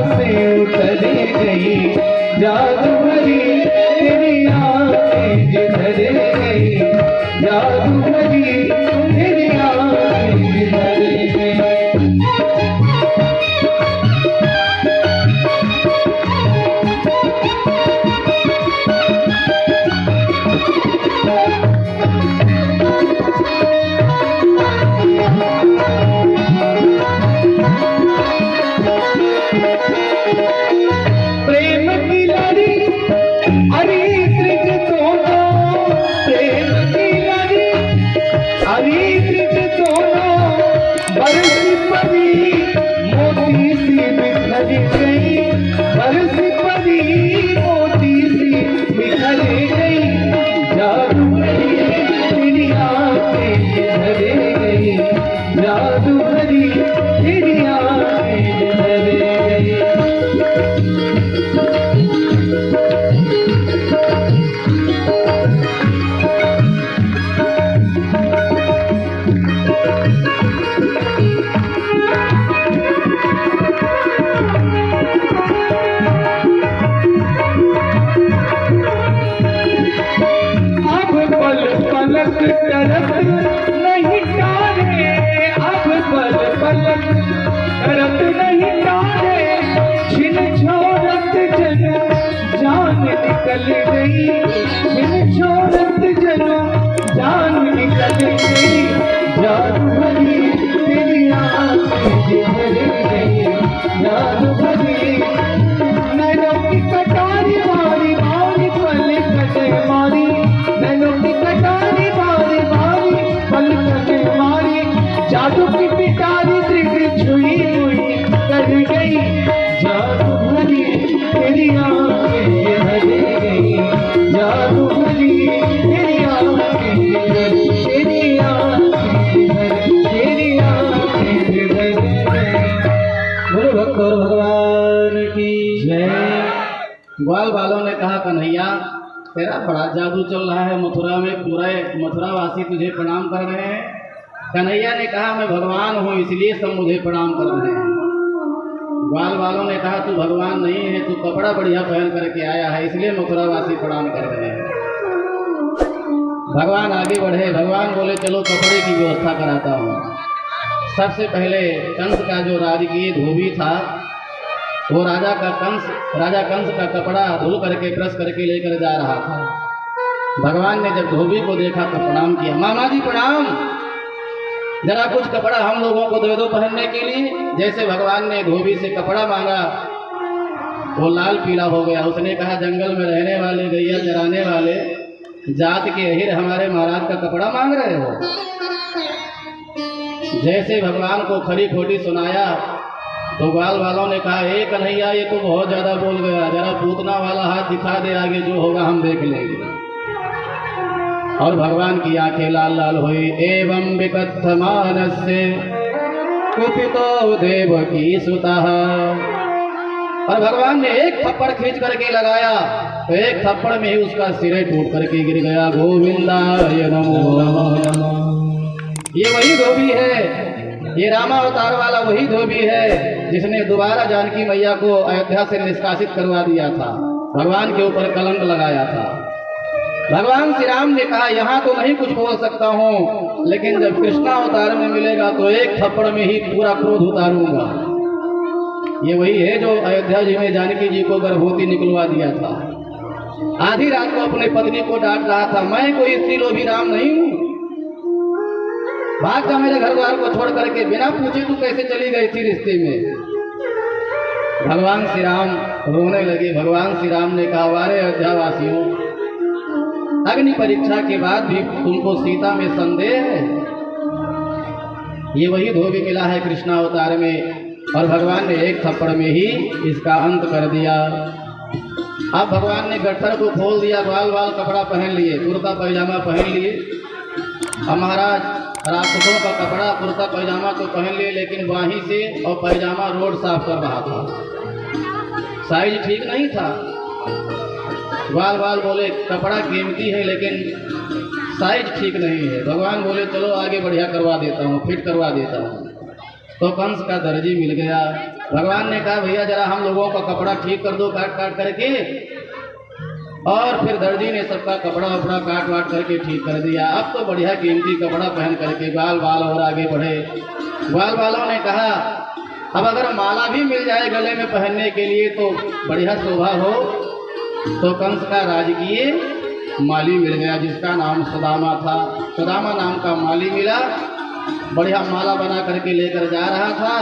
से उतर गई, जादू भरी तेरी आंखें जिधर गई, जादू भरी तेरी आंखें जिधर गई। प्रेम की लड़ी अरे त्रिज दोनों, प्रेम की लड़ी अरे त्रिज दोनों, बरसी परी मोती सी बिखर गई, बरसी परी मोती सी बिखर गई, जादू भरी तेरी आंखें जिधर गई, जादू भरी तेरी आंखें जिधर गई। पलक करत नहीं तारे, अब पल पलक करत नहीं तारे, छिन छोड़त जन जान निकल गई, छिन छोड़त जन जान निकल गई, जादू भरी तेरी आंखें जिधर गई, जादू भरी नैनों की कटारी मारी मारी पलक मारी, नैनों की कटारी मारी मारी पलक मारी, जादू की पिटारी त्रिक छुई हुई कर गई, जादू भरी तेरी आंखें जिधर गई, जादू भरी तेरी आंखें जिधर, तेरी आंखें जिधर, तेरी आंखें जिधर गई। बोलो भक्त और भगवान की जय। ग्वाल वालों ने कहा, कन्हैया तेरा बड़ा जादू चल रहा है मथुरा में, पूरे मथुरावासी तुझे प्रणाम कर रहे हैं। कन्हैया ने कहा, मैं भगवान हूँ इसलिए सब मुझे प्रणाम कर रहे हैं। ग्वाल वालों ने कहा, तू भगवान नहीं है, तू कपड़ा बढ़िया पहन करके आया है इसलिए मथुरावासी प्रणाम कर रहे हैं। भगवान आगे बढ़े, भगवान बोले चलो कपड़े की व्यवस्था कराता हूँ। सबसे पहले कंस का जो राजकीय धोबी था वो राजा कंस का कपड़ा धुल करके प्रेस करके लेकर जा रहा था। भगवान ने जब धोबी को देखा तो प्रणाम किया, मामा जी प्रणाम, जरा कुछ कपड़ा हम लोगों को दे दो पहनने के लिए। जैसे भगवान ने धोबी से कपड़ा मांगा वो लाल पीला हो गया। उसने कहा, जंगल में रहने वाले गैया चराने वाले जात के अहिर हमारे महाराज का कपड़ा मांग रहे हो। जैसे भगवान को खरी खोटी सुनाया तो ग्वाल वालों ने कहा, हे कन्हैया ये तो बहुत ज्यादा बोल गया, जरा पूतना वाला हाथ दिखा दे, आगे जो होगा हम देख लेंगे। और भगवान की आंखें लाल लाल हुई। एवं विकथमानस्य कुपितो देवकी सुतः, और भगवान ने एक थप्पड़ खींच करके लगाया तो एक थप्पड़ में ही उसका सिर टूट करके गिर गया। गोविंदाय नमो नमः। ये वही धोबी है, ये रामावतार वाला वही धोबी है जिसने दोबारा जानकी मैया को अयोध्या से निष्कासित करवा दिया था, भगवान के ऊपर कलंक लगाया था। भगवान श्री राम ने कहा, यहाँ तो नहीं कुछ बोल सकता हूँ, लेकिन जब कृष्णावतार में मिलेगा तो एक थप्पड़ में ही पूरा क्रोध उतारूंगा। ये वही है जो अयोध्या जी में जानकी जी को गर्भवती निकलवा दिया था। आधी रात को अपने पत्नी को डांट रहा था, मैं कोई स्त्री लोभी राम नहीं हूँ, भाग जा मेरे घर द्वार को छोड़ करके, बिना पूछे तू कैसे चली गई थी रिश्ते में। भगवान श्री राम रोने लगे। भगवान श्री राम ने कहा, वारे अयोध्यावासियों, अग्नि परीक्षा के बाद भी तुमको सीता में संदेह है। ये वही धोबी मिला है कृष्णावतार में, और भगवान ने एक थप्पड़ में ही इसका अंत कर दिया। अब भगवान ने गट्ठर को खोल दिया, बाल बाल कपड़ा पहन लिए, कुर्ता पैजामा पहन लिए। अब महाराज राक्षसों का कपड़ा कुर्ता पैजामा तो पहन लिए, लेकिन बाही से और पैजामा रोड साफ कर रहा था, साइज ठीक नहीं था। बाल बाल बोले, कपड़ा कीमती है लेकिन साइज ठीक नहीं है। भगवान बोले, चलो आगे बढ़िया करवा देता हूँ, फिट करवा देता हूँ। तो कंस का दर्जी मिल गया। भगवान ने कहा भैया जरा हम लोगों का कपड़ा ठीक कर दो काट काट करके, और फिर दर्जी ने सबका कपड़ा वपड़ा काट वाट करके ठीक कर दिया। अब तो बढ़िया कीमती कपड़ा पहन करके ग्वाल बाल और आगे बढ़े। ग्वाल बालों ने कहा अब अगर माला भी मिल जाए गले में पहनने के लिए तो बढ़िया शोभा हो। तो कंस का राजकीय माली मिल गया जिसका नाम सुदामा था। सुदामा नाम का माली मिला, बढ़िया माला बना करके लेकर जा रहा था।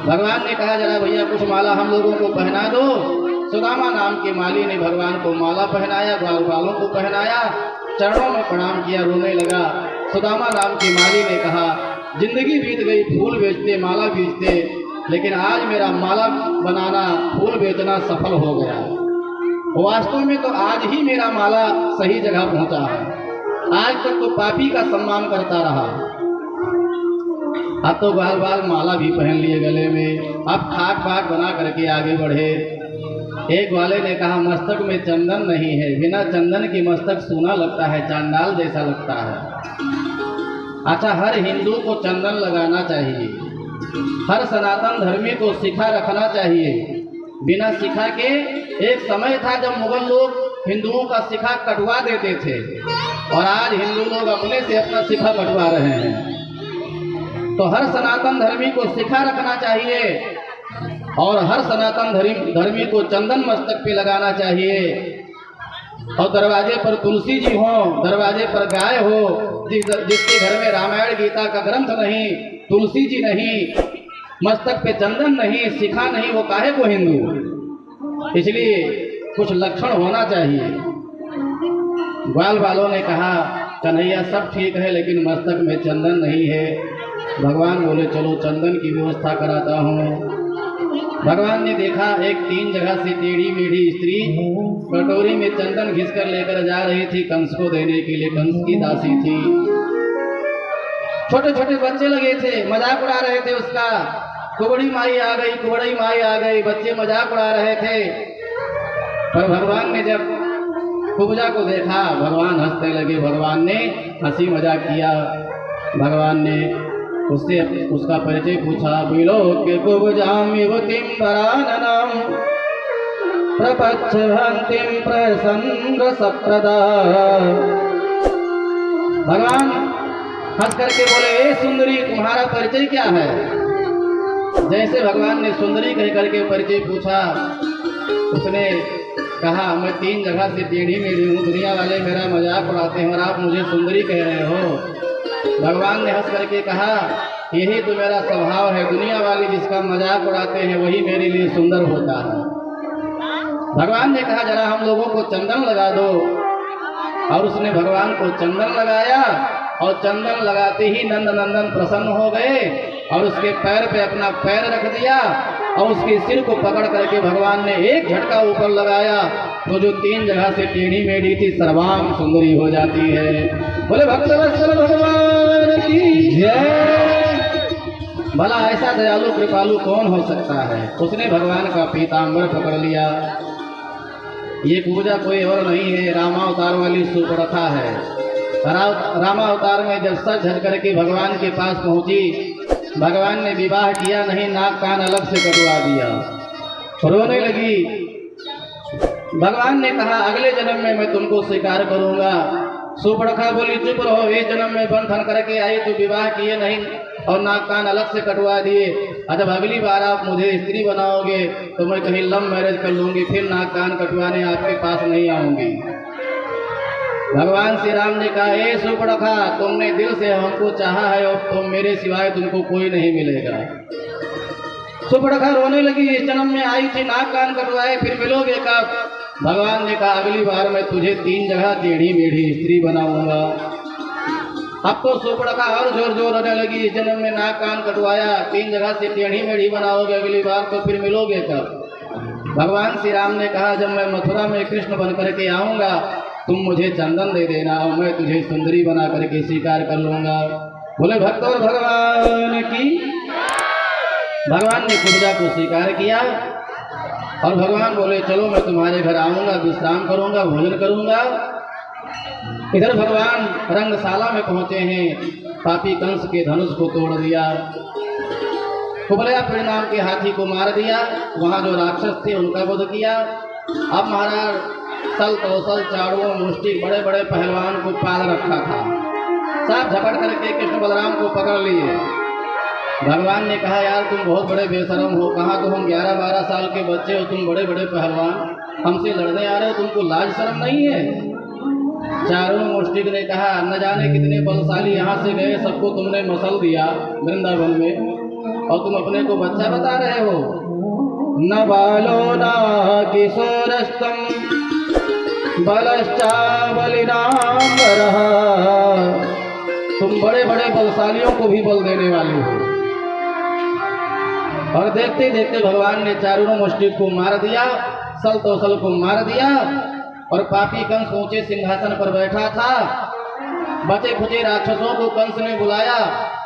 भगवान ने कहा जरा भैया कुछ माला हम लोगों को पहना दो। सुदामा नाम के माली ने भगवान को माला पहनाया, ग्वाल बालों को पहनाया, चरणों में प्रणाम किया, रोने लगा। सुदामा नाम के माली ने कहा जिंदगी बीत गई फूल बेचते माला बेचते, लेकिन आज मेरा माला बनाना फूल बेचना सफल हो गया। वास्तव में तो आज ही मेरा माला सही जगह पहुंचा है। आज तक तो पापी का सम्मान करता रहा, अब तो बाल बाल माला भी पहन लिए गले में। अब ठाक ठाक बना करके आगे बढ़े। एक वाले ने कहा मस्तक में चंदन नहीं है, बिना चंदन की मस्तक सूना लगता है, चांडाल जैसा लगता है। अच्छा, हर हिंदू को चंदन लगाना चाहिए, हर सनातन धर्मी को शिखा रखना चाहिए। बिना शिखा के एक समय था जब मुगल लोग हिंदुओं का शिखा कटवा देते थे, और आज हिंदू लोग अपने से अपना शिखा कटवा रहे हैं। तो हर सनातन धर्मी को शिखा रखना चाहिए, और हर सनातन धर्मी को चंदन मस्तक पे लगाना चाहिए। और दरवाजे पर तुलसी जी हो, दरवाजे पर गाय हो, जिसके घर में रामायण गीता का ग्रंथ नहीं, तुलसी जी नहीं, मस्तक पे चंदन नहीं, शिखा नहीं, वो काहे को हिंदू। इसलिए कुछ लक्षण होना चाहिए। ग्वाल बालों ने कहा कन्हैया सब ठीक है लेकिन मस्तक में चंदन नहीं है। भगवान बोले चलो चंदन की व्यवस्था कराता हूँ। भगवान ने देखा एक 3 जगह से टेढ़ी मेढ़ी स्त्री कटोरी में चंदन घिसकर लेकर जा रही थी कंस को देने के लिए। कंस की दासी थी। छोटे छोटे बच्चे लगे थे, मजाक उड़ा रहे थे उसका। कुबड़ी माई आ गई, कुबड़ी माई आ गई, बच्चे मजाक उड़ा रहे थे। पर भगवान ने जब कुब्जा को देखा भगवान हंसने लगे। भगवान ने हंसी मजाक किया। भगवान ने उससे उसका परिचय पूछा। विलोक्य कुब्जामिवतिं पराननां प्रपच्छन्तीं प्रसन्न सप्रदा। भगवान हंस करके बोले ए सुंदरी तुम्हारा परिचय क्या है। जैसे भगवान ने सुंदरी कह करके परिचय पूछा, उसने कहा मैं 3 जगह से टेढ़ी मेढ़ी हूँ, दुनिया वाले मेरा मजाक उड़ाते हैं और आप मुझे सुंदरी कह रहे हो। भगवान ने हंस करके कहा यही तो मेरा स्वभाव है, दुनिया वाले जिसका मजाक उड़ाते हैं वही मेरे लिए सुंदर होता है। भगवान ने कहा जरा हम लोगों को चंदन लगा दो। और उसने भगवान को चंदन लगाया, और चंदन लगाते ही नंद नंदन प्रसन्न हो गए, और उसके पैर पे अपना पैर रख दिया, और उसके सिर को पकड़ करके भगवान ने एक झटका ऊपर लगाया, तो जो 3 जगह से टेढ़ी मेढ़ी थी सर्वांग सुंदरी हो जाती है। बोले भक्तवत्सल भगवान की जय। भला ऐसा दयालु कृपालु कौन हो सकता है। उसने भगवान का पीताम्बर पकड़ लिया। ये पूजा कोई और नहीं है, रामावतार वाली सुप्रथा है। रामावतार में जब सच झट करके भगवान के पास पहुंची, भगवान ने विवाह किया नहीं, नाक कान अलग से कटवा दिया, रोने लगी। भगवान ने कहा अगले जन्म में मैं तुमको स्वीकार करूंगा। सुपर्णखा बोली चुप रहो, ये जन्म में बंधन करके आई तो विवाह किए नहीं और नाक कान अलग से कटवा दिए। जब अगली बार आप मुझे स्त्री बनाओगे तो मैं कहीं लव मैरिज कर लूंगी, फिर नाक कान कटवाने आपके पास नहीं आऊंगी। भगवान श्री राम ने कहा ए सुपर्णखा तुमने दिल से हमको चाहा है और तुम मेरे सिवाय तुमको कोई नहीं मिलेगा। सुपर्णखा रोने लगी, इस जन्म में आई थी नाक कान कटवाए, फिर मिलोगे कब। भगवान ने कहा अगली बार मैं तुझे 3 जगह टेढ़ी मेढ़ी स्त्री बनाऊंगा। अब तो सुपर्णखा और जोर जोर रोने लगी, इस जन्म में नाक कान कटवाया, 3 जगह से टेढ़ी मेढ़ी बनाओगे, अगली बार तो फिर मिलोगे कब। भगवान श्री राम ने कहा जब मैं मथुरा में कृष्ण बन करके आऊंगा तुम मुझे चंदन दे देना और मैं तुझे सुंदरी बना करके स्वीकार कर लूंगा। बोले भक्त और भगवान की। भगवान ने कुब्जा को स्वीकार किया और भगवान बोले चलो मैं तुम्हारे घर आऊंगा, विश्राम करूंगा, भोजन करूंगा। इधर भगवान रंगशाला में पहुंचे हैं, पापी कंस के धनुष को तोड़ दिया। कुबलया परिणाम के हाथी को मार दिया। वहाँ जो राक्षस थे उनका वध किया। अब महाराज सल कौशल चाड़ुओं मुष्टि बड़े बड़े पहलवान को पाल रखा था, सब झपट करके कृष्ण बलराम को पकड़ लिए। भगवान ने कहा यार तुम बहुत बड़े बेशरम हो, कहाँ तो हम 11-12 साल के बच्चे हो, तुम बड़े बड़े पहलवान हमसे लड़ने आ रहे हो, तुमको लाज शर्म नहीं है? चारों मुष्टिक ने कहा न जाने कितने बलशाली यहाँ से गए, सबको तुमने मसल दिया वृंदावन में, और तुम अपने को बच्चा बता रहे हो। न बालो न किशोरस्तम बलश्चा बलिनाम्बरः, तुम बड़े बड़े बलशालियों को भी बल देने वाले हो। और देखते देखते भगवान ने चारों मुष्टिक को मार दिया, सल तोसल को मार दिया, और पापी कंस ऊंचे सिंहासन पर बैठा था। बचे खुचे राक्षसों को कंस ने बुलाया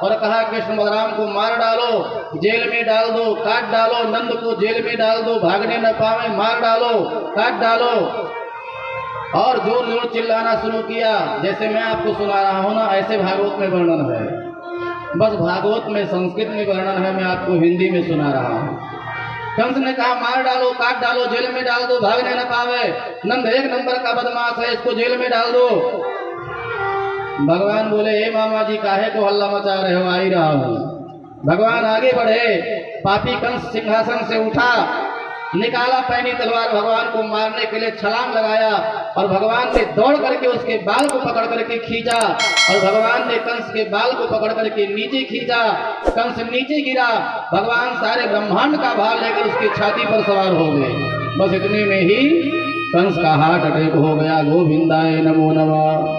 और कहा कृष्ण बलराम को मार डालो, जेल में डाल दो, काट डालो, नंद को जेल में डाल दो, भागने न पावे, मार डालो, काट डालो। और जोर जोर चिल्लाना शुरू किया। जैसे मैं आपको सुना रहा हूँ ना, ऐसे भागवत में वर्णन है, बस भागवत में संस्कृत में वर्णन है, मैं आपको हिंदी में सुना रहा हूँ। कंस ने कहा मार डालो, काट डालो, जेल में डाल दो, भागने न पावे, नंद 1 नंबर का बदमाश है, इसको जेल में डाल दो। भगवान बोले हे मामा जी काहे को हल्ला मचा रहे हो, आ ही रहा हूँ। भगवान आगे बढ़े, पापी कंस सिंहासन से उठा, निकाला पैनी तलवार, भगवान को मारने के लिए छलांग लगाया, और भगवान ने दौड़ करके उसके बाल को पकड़ करके खींचा, और भगवान ने कंस के बाल को पकड़ करके नीचे खींचा। कंस नीचे गिरा, भगवान सारे ब्रह्मांड का भार लेकर उसकी छाती पर सवार हो गए। बस इतने में ही कंस का हार्ट अटैक हो गया। गोविंदाय नमो नमः।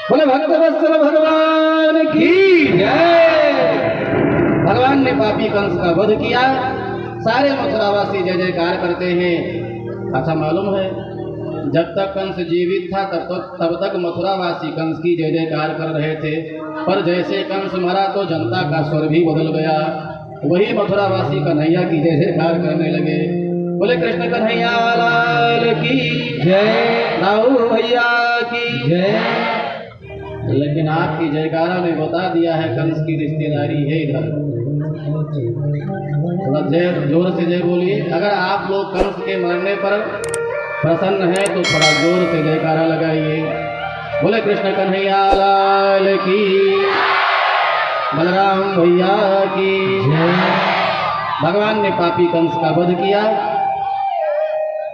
बोले भक्तवत्सल भगवान की जय। भगवान ने पापी कंस का वध किया। सारे मथुरावासी जय जयकार करते हैं। अच्छा मालूम है जब तक कंस जीवित था तब तक मथुरावासी कंस की जय जयकार कर रहे थे, पर जैसे कंस मरा तो जनता का स्वर भी बदल गया। वही मथुरावासी कन्हैया की जय जयकार करने लगे। बोले कृष्ण कन्हैया लाल की जय, राहुल भैया की जय। लेकिन आपकी जयकारा ने बता दिया है कंस की रिश्तेदारी है इधर। थोड़ा जोर से जय बोलिए। अगर आप लोग कंस के मरने पर प्रसन्न हैं तो थोड़ा जोर से जयकारा लगाइए। बोले कृष्ण कन्हैया लाल की, बलराम भैया की जय। भगवान ने पापी कंस का वध किया।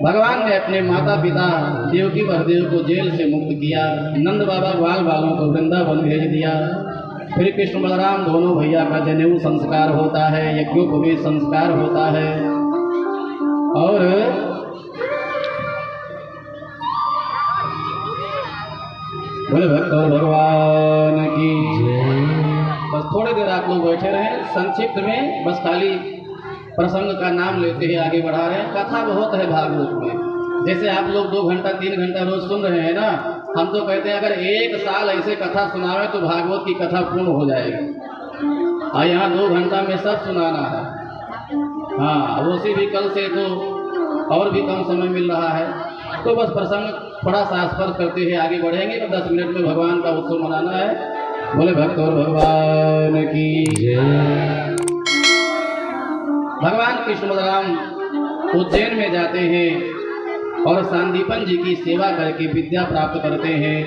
भगवान ने अपने माता पिता देवकी बलदेव को जेल से मुक्त किया। नंद बाबा ग्वाल बालों को वृंदावन भेज दिया। फिर कृष्ण बलराम दोनों भैया का जनेऊ संस्कार होता है, यज्ञोपवीत संस्कार होता है। और बोले भक्त भगवान की बस थोड़ी देर आप लोग बैठे रहे। संक्षिप्त में बस खाली प्रसंग का नाम लेते ही आगे बढ़ा रहे हैं। कथा बहुत है भागवत में। जैसे आप लोग 2 घंटा 3 घंटा रोज सुन रहे हैं ना, हम तो कहते हैं अगर 1 साल ऐसे कथा सुनावे तो भागवत की कथा पूर्ण हो जाएगी। और यहाँ 2 घंटा में सब सुनाना है। हाँ, उसी भी कल से तो और भी कम समय मिल रहा है, तो बस प्रसंग थोड़ा सा स्पर्श करते हुए आगे बढ़ेंगे। तो 10 मिनट में भगवान का उत्सव मनाना है। बोले भक्त और भगवान की जय। भगवान कृष्ण बलराम उज्जैन में जाते हैं और सांदीपन जी की सेवा करके विद्या प्राप्त करते हैं,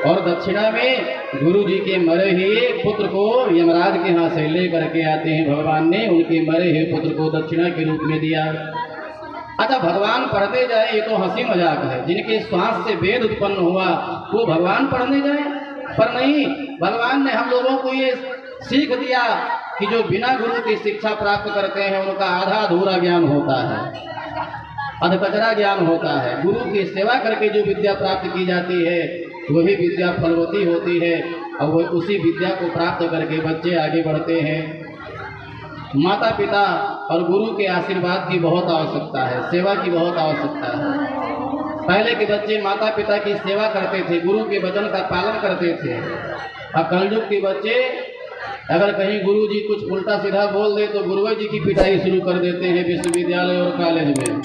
और दक्षिणा में गुरु जी के मरे हुए पुत्र को यमराज के यहाँ से ले करके आते हैं। भगवान ने उनके मरे हुए पुत्र को दक्षिणा के रूप में दिया। अच्छा, भगवान पढ़ते जाए ये तो हंसी मजाक है। जिनके श्वास से वेद उत्पन्न हुआ वो भगवान पढ़ने जाए, पर नहीं, भगवान ने हम लोगों को ये सीख दिया कि जो बिना गुरु की शिक्षा प्राप्त करते हैं उनका आधा अधूरा ज्ञान होता है, अधकचरा ज्ञान होता है। गुरु की सेवा करके जो विद्या प्राप्त की जाती है वही विद्या फलवती होती है, और वह उसी विद्या को प्राप्त करके बच्चे आगे बढ़ते हैं। माता पिता और गुरु के आशीर्वाद की बहुत आवश्यकता है, सेवा की बहुत आवश्यकता है। पहले के बच्चे माता पिता की सेवा करते थे, गुरु के वचन का पालन करते थे। और कलयुग के बच्चे अगर कहीं गुरु जी कुछ उल्टा सीधा बोल दे तो गुरुजी जी की पिटाई शुरू कर देते हैं विश्वविद्यालय और कॉलेज में।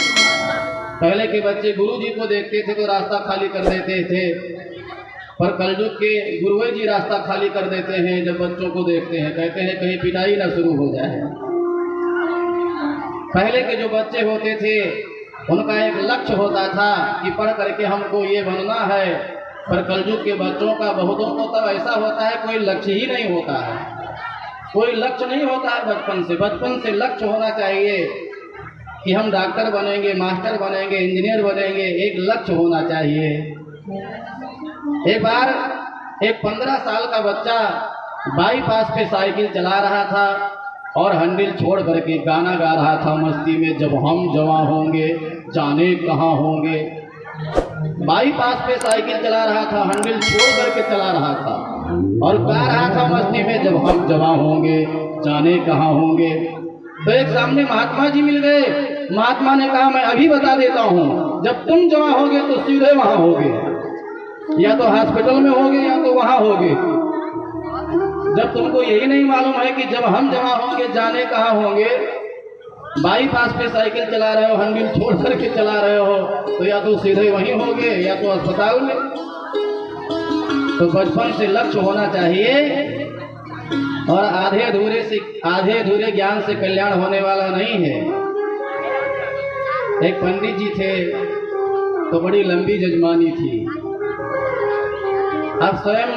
पहले के बच्चे गुरु जी को देखते थे तो रास्ता खाली कर देते थे, पर कलयुग के गुरुजी जी रास्ता खाली कर देते हैं जब बच्चों को देखते हैं, कहते हैं कहीं पिटाई ना शुरू हो जाए। पहले के जो बच्चे होते थे उनका एक लक्ष्य होता था कि पढ़ करके हमको ये बनना है, पर कलयुग के बच्चों का बहुतों को तब ऐसा होता है कोई लक्ष्य ही नहीं होता है, कोई लक्ष्य नहीं होता है। बचपन से लक्ष्य होना चाहिए कि हम डॉक्टर बनेंगे, मास्टर बनेंगे, इंजीनियर बनेंगे, एक लक्ष्य होना चाहिए। एक बार एक 15 साल का बच्चा बाईपास पे साइकिल चला रहा था और हैंडल छोड़ करके गाना गा रहा था मस्ती में, जब हम जवां होंगे जाने कहाँ होंगे। बाईपास पे साइकिल चला रहा था, हैंडल छोड़ करके चला रहा था और गा रहा था मस्ती में, जब हम जवां होंगे जाने कहाँ होंगे। तो एक सामने महात्मा जी मिल गए। महात्मा ने कहा मैं अभी बता देता हूँ, जब तुम जवां होगे तो सीधे वहां होगे, या तो हॉस्पिटल में होगे या तो वहां होगे। जब तुमको यही नहीं मालूम है कि जब हम जवां होंगे जाने कहाँ होंगे, बाईपास पे साइकिल चला रहे हो, हैंडल छोड़ करके चला रहे हो, तो या तो सीधे वहीं होगे या तो अस्पताल में। तो बचपन से लक्ष्य होना चाहिए और आधे अधूरे ज्ञान से कल्याण होने वाला नहीं है। एक पंडित जी थे तो बड़ी लंबी जजमानी थी। अब स्वयं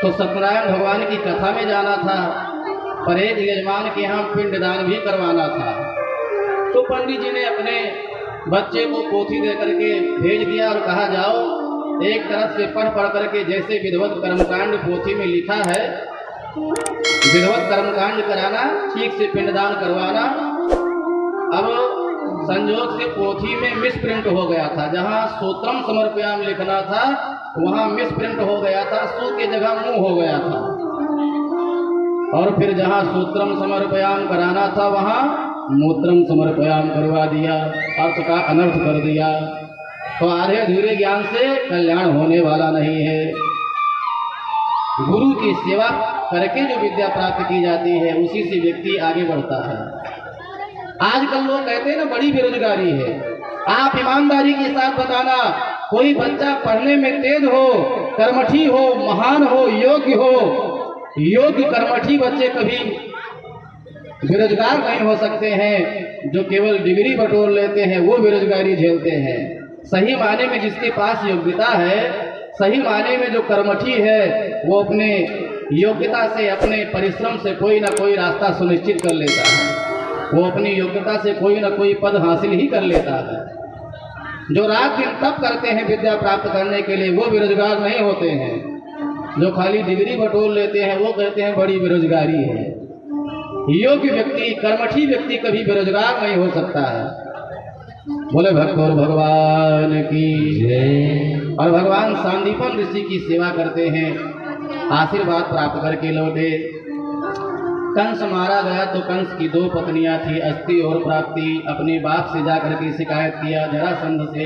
तो सत्यनारायण भगवान की कथा में जाना था, पर एक यजमान के यहाँ पिंडदान भी करवाना था। तो पंडित जी ने अपने बच्चे को पोथी दे करके भेज दिया और कहा जाओ एक तरफ से पढ़ करके, जैसे विधिवत कर्मकांड पोथी में लिखा है, विधिवत कर्मकांड कराना, ठीक से पिंडदान करवाना। अब संयोग से पोथी में मिसप्रिंट हो गया था, जहाँ सूत्रम समर्पयाम लिखना था वहाँ मिसप्रिंट हो गया था, सु की जगह मुंह हो गया था। और फिर जहाँ सूत्रम समर्पयाम कराना था वहाँ मूत्रम समर्पयाम करवा दिया, अर्थ का अनर्थ कर दिया। तो आधे अधूरे ज्ञान से कल्याण होने वाला नहीं है। गुरु की सेवा करके जो विद्या प्राप्त की जाती है उसी से व्यक्ति आगे बढ़ता है। आजकल लोग कहते हैं ना बड़ी बेरोजगारी है। आप ईमानदारी के साथ बताना, कोई बच्चा पढ़ने में तेज हो, कर्मठी हो, महान हो, योग्य कर्मठी बच्चे कभी बेरोजगार नहीं हो सकते हैं। जो केवल डिग्री बटोर लेते हैं वो बेरोजगारी झेलते हैं। सही माने में जिसके पास योग्यता है, सही माने में जो कर्मठी है, वो अपने योग्यता से, अपने परिश्रम से कोई ना कोई रास्ता सुनिश्चित कर लेता है। वो अपनी योग्यता से कोई ना कोई पद हासिल ही कर लेता है। जो रात दिन तप करते हैं विद्या प्राप्त करने के लिए वो बेरोजगार नहीं होते हैं। जो खाली डिग्री बटोर लेते हैं वो कहते हैं बड़ी बेरोजगारी है। योग्य व्यक्ति, कर्मठी व्यक्ति कभी बेरोजगार नहीं हो सकता है। बोले भक्त और भगवान की जय। और भगवान सांदीपन ऋषि की सेवा करते हैं, आशीर्वाद प्राप्त करके लौटे। कंस मारा गया तो कंस की 2 पत्नियां थी, अस्ति और प्राप्ति। अपने बाप से जाकर के शिकायत किया जरासंध से।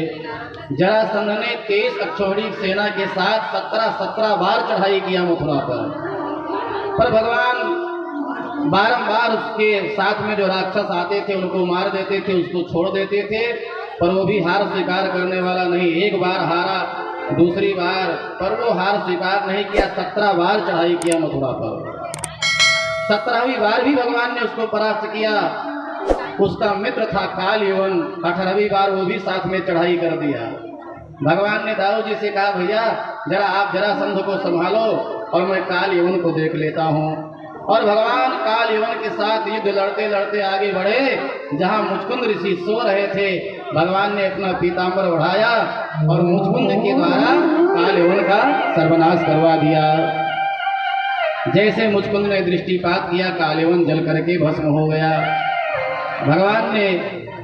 जरासंध ने 23 अक्षौहिणी सेना के साथ 17 बार चढ़ाई किया मथुरा पर भगवान बारंबार उसके साथ में जो राक्षस आते थे उनको मार देते थे, उसको छोड़ देते थे, पर वो भी हार स्वीकार करने वाला नहीं। एक बार हारा, दूसरी बार, पर वो हार स्वीकार नहीं किया। 17 बार चढ़ाई किया मथुरा पर। 17वीं बार भी भगवान ने उसको परास्त किया। उसका मित्र था काल यवन, 18वीं बार वो भी साथ में चढ़ाई कर दिया। भगवान ने दाऊ जी से कहा भैया जरा आप जरासंध को संभालो और मैं काल यवन को देख लेता हूँ। और भगवान काल यवन के साथ युद्ध लड़ते लड़ते आगे बढ़े। जहाँ मुचकुंद ऋषि सो रहे थे, भगवान ने अपना पीताम्बर उठाया और मुचकुंद के द्वारा काल यवन का सर्वनाश करवा दिया। जैसे मुचकुंद ने दृष्टिपात किया, काल यवन जल करके भस्म हो गया। भगवान ने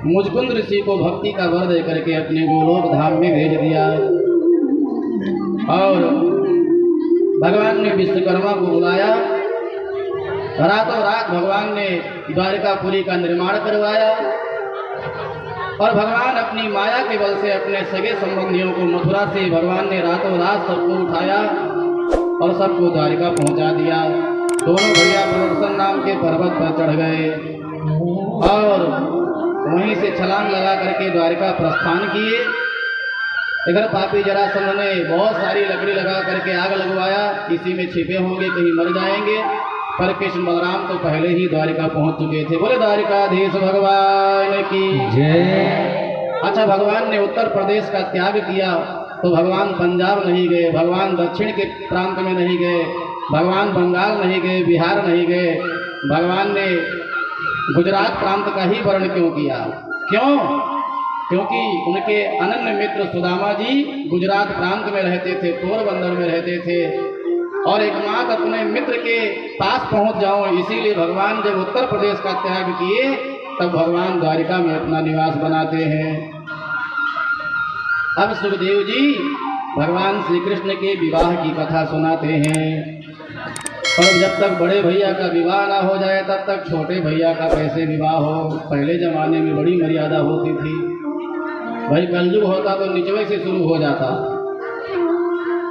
मुचकुंद ऋषि को भक्ति का वर दे करके अपने गोलोक धाम में भेज दिया। और भगवान ने विश्वकर्मा को बुलाया। रातों रात भगवान ने द्वारिकापुरी का निर्माण करवाया। और भगवान अपनी माया के बल से अपने सगे संबंधियों को मथुरा से भगवान ने रातों रात सबको उठाया और सबको द्वारिका पहुंचा दिया। दोनों भैया प्रदर्शन नाम के पर्वत पर चढ़ गए और वहीं से छलांग लगा करके द्वारिका प्रस्थान किए। इधर पापी जरासंध ने बहुत सारी लकड़ी लगा करके आग लगवाया, इसी में छिपे होंगे, कहीं मर जाएंगे। पर कृष्ण बलराम तो पहले ही द्वारिका पहुंच चुके थे। बोले द्वारिकाधीश भगवान की जय। अच्छा, भगवान ने उत्तर प्रदेश का त्याग किया तो भगवान पंजाब नहीं गए, भगवान दक्षिण के प्रांत में नहीं गए, भगवान बंगाल नहीं गए, बिहार नहीं गए, भगवान ने गुजरात प्रांत का ही वर्ण क्यों किया? क्यों? क्योंकि उनके अनन्य मित्र सुदामा जी गुजरात प्रांत में रहते थे, पोरबंदर में रहते थे, और एकमात्र अपने मित्र के पास पहुंच जाऊं, इसीलिए भगवान जब उत्तर प्रदेश का त्याग किए तब भगवान द्वारिका में अपना निवास बनाते हैं। अब सुखदेव जी भगवान श्री कृष्ण के विवाह की कथा सुनाते हैं। पर जब तक बड़े भैया का विवाह ना हो जाए तब तक छोटे भैया का कैसे विवाह हो? पहले जमाने में बड़ी मर्यादा होती थी। भाई कलयुग होता तो निचवे से शुरू हो जाता।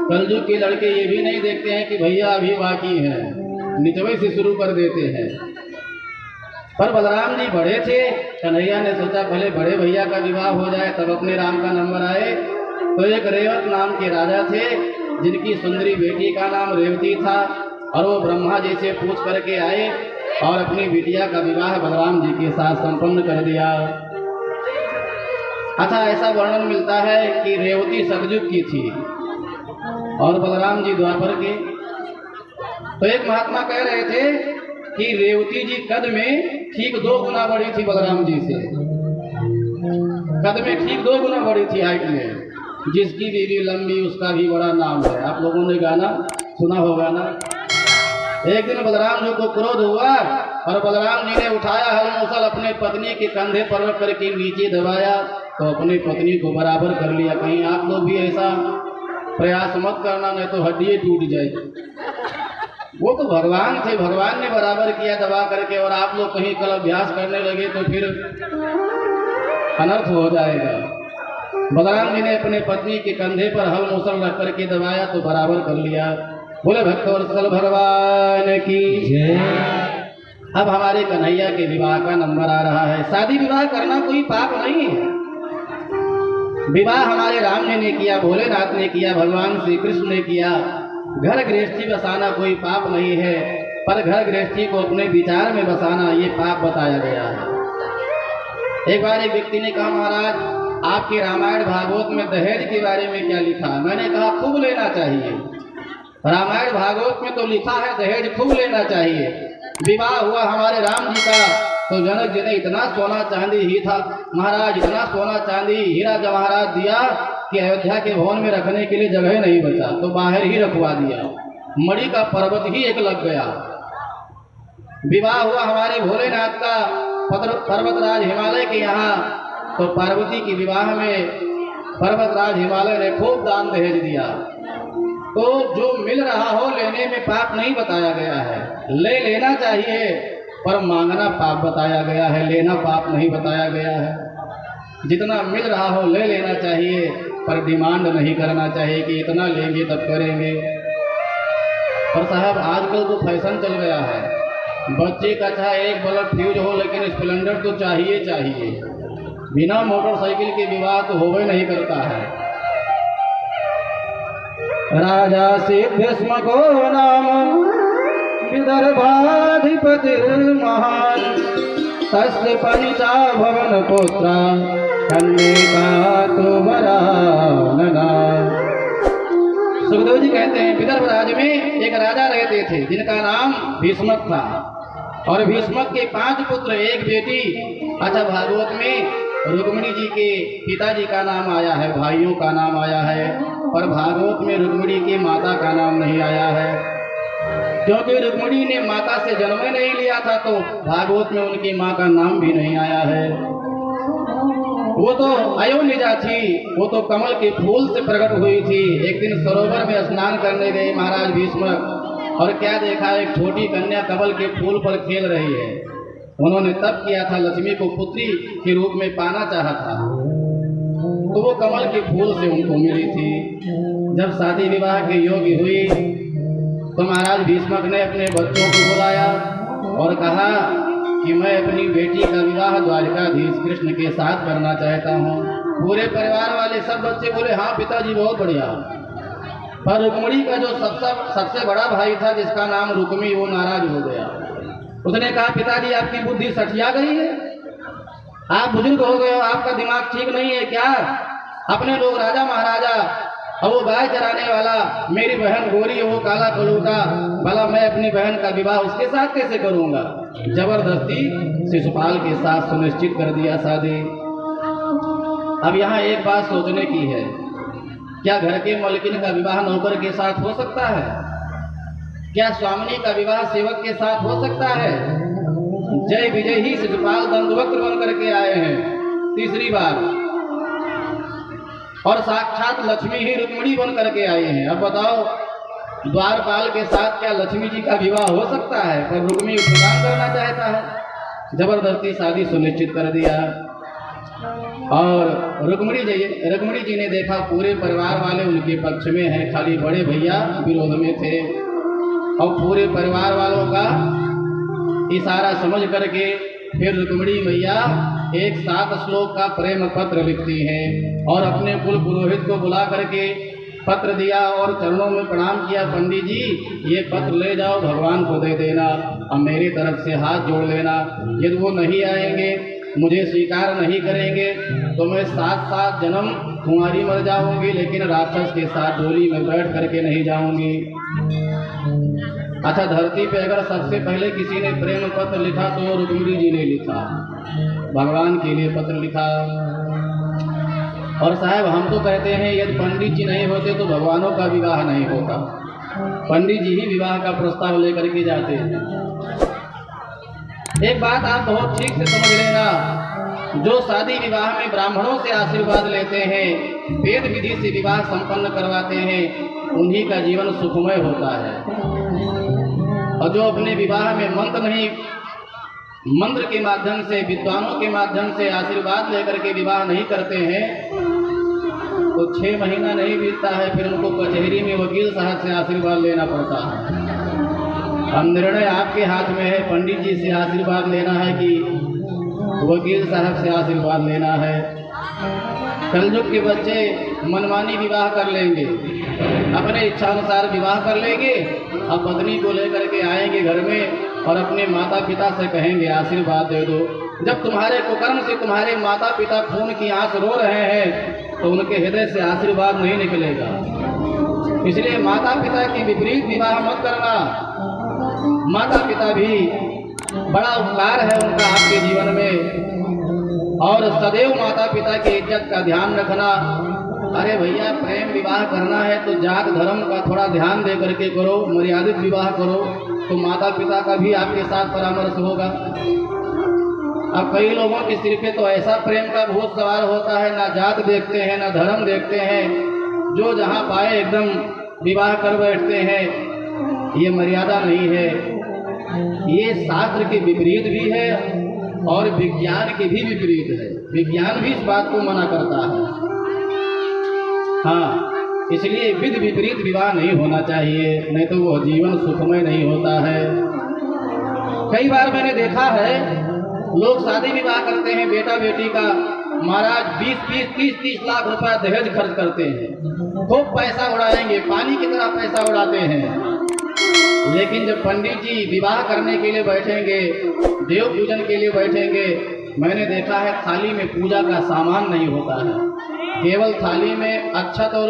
कलयुग के लड़के ये भी नहीं देखते हैं कि भैया अभी बाकी है, निचवे से शुरू कर देते हैं। पर बलराम जी बड़े थे, कन्हैया ने सोचा पहले बड़े भैया का विवाह हो जाए तब अपने राम का नंबर आए। तो एक रेवत नाम के राजा थे जिनकी सुंदरी बेटी का नाम रेवती था, और वो ब्रह्मा जी से पूछ करके आए और अपनी बिटिया का विवाह बलराम जी के साथ संपन्न कर दिया। अच्छा, ऐसा वर्णन मिलता है कि रेवती सतयुग की थी और बलराम जी द्वापर के। तो एक महात्मा कह रहे थे कि रेवती जी कद में ठीक 2 गुना बड़ी थी बलराम जी से, कद में ठीक 2 गुना बड़ी थी हाइट में। जिसकी बीवी लंबी उसका भी बड़ा नाम है। आप लोगों ने गाना सुना होगा ना। एक दिन बलराम जी को क्रोध हुआ और बलराम जी ने उठाया हल मूसल, अपने पत्नी के कंधे पर रख करके नीचे दबाया तो अपनी पत्नी को बराबर कर लिया। कहीं आप लोग भी ऐसा प्रयास मत करना, नहीं तो हड्डी टूट जाएगी। वो तो भगवान थे, भगवान ने बराबर किया दबा करके, और आप लोग कहीं कल अभ्यास करने लगे तो फिर अनर्थ हो जाएगा। बलराम जी ने अपने पत्नी के कंधे पर हल मूसल रख करके दबाया तो बराबर कर लिया। बोले भक्तवत्सल भगवान की जय। अब हमारे कन्हैया के विवाह का नंबर आ रहा है। शादी विवाह करना कोई पाप नहीं है। विवाह हमारे राम जी ने किया, भोलेनाथ ने किया, भगवान श्री कृष्ण ने किया। घर गृहस्थी बसाना कोई पाप नहीं है, पर घर गृहस्थी को अपने विचार में बसाना ये पाप बताया गया है। एक बार एक व्यक्ति ने कहा, महाराज आपके रामायण भागवत में दहेज के बारे में क्या लिखा? मैंने कहा खूब लेना चाहिए। रामायण भागवत में तो लिखा है दहेज खूब लेना चाहिए। विवाह हुआ हमारे राम जी का तो जनक जी ने इतना सोना चांदी ही था, महाराज इतना सोना चांदी हीरा जवाहरात दिया कि अयोध्या के भवन में रखने के लिए जगह नहीं बचा, तो बाहर ही रखवा दिया। मणि का पर्वत ही एक लग गया। विवाह हुआ हमारे भोलेनाथ का पर्वतराज हिमालय के यहाँ, तो पार्वती के विवाह में पर्वतराज हिमालय ने खूब दान दहेज दिया। तो जो मिल रहा हो लेने में पाप नहीं बताया गया है, ले लेना चाहिए, पर मांगना पाप बताया गया है, लेना पाप नहीं बताया गया है। जितना मिल रहा हो ले लेना चाहिए, पर डिमांड नहीं करना चाहिए कि इतना लेंगे तब करेंगे। पर साहब आजकल तो फैशन चल गया है, बच्चे का चाहे एक बल्ब फ्यूज हो लेकिन स्प्लेंडर तो चाहिए चाहिए। बिना मोटरसाइकिल के विवाह तो होवे नहीं करता है। राजा सिद्धेश्वर को नाम विदर्भाधिपति महान, तस्य पंचा भवन पुत्रा कन्या तो वरानना। सुखदेव जी कहते हैं विदर्भ राज्य में एक राजा रहते थे जिनका नाम भीष्मक था, और भीष्मक के 5 पुत्र एक बेटी। अच्छा, भागवत में रुक्मिणी जी के पिताजी का नाम आया है, भाइयों का नाम आया है, पर भागवत में रुक्मिणी की माता का नाम नहीं आया है, क्योंकि रुक्मिणी ने माता से जन्म नहीं लिया था, तो भागवत में उनकी माँ का नाम भी नहीं आया है। वो तो अयोनिजा थी, वो तो कमल के फूल से प्रकट हुई थी। एक दिन सरोवर में स्नान करने गए महाराज भीष्म, और क्या देखा, एक छोटी कन्या कमल के फूल पर खेल रही है। उन्होंने तप किया था, लक्ष्मी को पुत्री के रूप में पाना चाहा था, तो वो कमल के फूल से उनको मिली थी। जब शादी विवाह के योग्य हुई तो महाराज भीष्मक ने अपने बच्चों को बुलाया और कहा कि मैं अपनी बेटी का विवाह द्वारिकाधीश कृष्ण के साथ करना चाहता हूँ। पूरे परिवार वाले सब बच्चे बोले हाँ पिताजी बहुत बढ़िया। पर रुक्मिणी का जो सबसे बड़ा भाई था, जिसका नाम रुक्मी, वो नाराज हो गया। उसने कहा, पिताजी आपकी बुद्धि सठिया गई है, आप बुजुर्ग हो गए हो, आपका दिमाग ठीक नहीं है क्या? अपने लोग राजा महाराजा और वो गाय चराने वाला, मेरी बहन गोरी, वो काला कलूटा, भला मैं अपनी बहन का विवाह उसके साथ कैसे करूंगा? जबरदस्ती शिशुपाल के साथ सुनिश्चित कर दिया शादी। अब यहाँ एक बात सोचने की है, क्या घर के मालकिन का विवाह नौकर के साथ हो सकता है? क्या स्वामिनी का विवाह सेवक के साथ हो सकता है? जय विजय ही शिशुपाल दंडवक्र बन करके आए हैं तीसरी बार, और साक्षात लक्ष्मी ही रुक्मिणी बन करके आए हैं। अब बताओ, द्वारपाल के साथ क्या लक्ष्मी जी का विवाह हो सकता है? पर रुक्मिणी उपदान करना चाहता है, जबरदस्ती शादी सुनिश्चित कर दिया। और रुक्मिणी जी ने देखा पूरे परिवार वाले उनके पक्ष में हैं, खाली बड़े भैया विरोध में थे। और पूरे परिवार वालों का इशारा समझ करके फिर रुक्मिणी मैया एक 7 श्लोक का प्रेम पत्र लिखती हैं और अपने कुल पुरोहित को बुला करके पत्र दिया और चरणों में प्रणाम किया, पंडित जी ये पत्र ले जाओ, भगवान को दे देना और मेरी तरफ से हाथ जोड़ लेना। यदि वो नहीं आएंगे, मुझे स्वीकार नहीं करेंगे, तो मैं 7 जन्म कुंवारी मर जाऊंगी, लेकिन राक्षस के साथ डोली में बैठ करके नहीं जाऊंगी। अच्छा, धरती पे अगर सबसे पहले किसी ने प्रेम पत्र लिखा तो वो रुक्मिणी जी ने लिखा, भगवान के लिए पत्र लिखा। और साहब, हम तो कहते हैं यदि पंडित जी नहीं होते तो भगवानों का विवाह नहीं होता, पंडित जी ही विवाह का प्रस्ताव लेकर के जाते हैं। एक बात आप बहुत ठीक से समझ लेना, जो शादी विवाह में ब्राह्मणों से आशीर्वाद लेते हैं, वेद विधि से विवाह संपन्न करवाते हैं, उन्हीं का जीवन सुखमय होता है। और जो अपने विवाह में मंत्र के माध्यम से, विद्वानों के माध्यम से आशीर्वाद लेकर के विवाह नहीं करते हैं, तो 6 महीना नहीं बीतता है, फिर उनको कचहरी में वकील साहब से आशीर्वाद लेना पड़ता है। अब निर्णय आपके हाथ में है, पंडित जी से आशीर्वाद लेना है कि वकील साहब से आशीर्वाद लेना है। कलयुग के बच्चे मनमानी विवाह कर लेंगे, अपने इच्छानुसार विवाह कर लेंगे, अब पत्नी को लेकर के आएंगे घर में और अपने माता पिता से कहेंगे आशीर्वाद दे दो। जब तुम्हारे कुकर्म से तुम्हारे माता पिता खून की आंच रो रहे हैं, तो उनके हृदय से आशीर्वाद नहीं निकलेगा। इसलिए माता पिता के विपरीत विवाह मत करना। माता पिता भी बड़ा उपकार है उनका आपके जीवन में, और सदैव माता पिता की इज्जत का ध्यान रखना। अरे भैया, प्रेम विवाह करना है तो जात धर्म का थोड़ा ध्यान दे करके करो, मर्यादित विवाह करो, तो माता पिता का भी आपके साथ परामर्श होगा। अब कई लोगों के सिर पे तो ऐसा प्रेम का भूत सवार होता है, ना जात देखते हैं ना धर्म देखते हैं, जो जहाँ पाए एकदम विवाह कर बैठते हैं। ये मर्यादा नहीं है, ये शास्त्र के विपरीत भी है और विज्ञान के भी विपरीत है। विज्ञान भी इस बात को मना करता है। हाँ, इसलिए विधि विपरीत विवाह नहीं होना चाहिए, नहीं तो वो जीवन सुखमय नहीं होता है। कई बार मैंने देखा है, लोग शादी विवाह करते हैं बेटा बेटी का, महाराज 20-30 लाख रुपया दहेज खर्च करते हैं, खूब पैसा उड़ाएंगे, पानी की तरह पैसा उड़ाते हैं। लेकिन जब पंडित जी विवाह करने के लिए बैठेंगे, देव पूजन के लिए बैठेंगे, मैंने देखा है थाली में पूजा का सामान नहीं होता है, केवल थाली में अक्षत और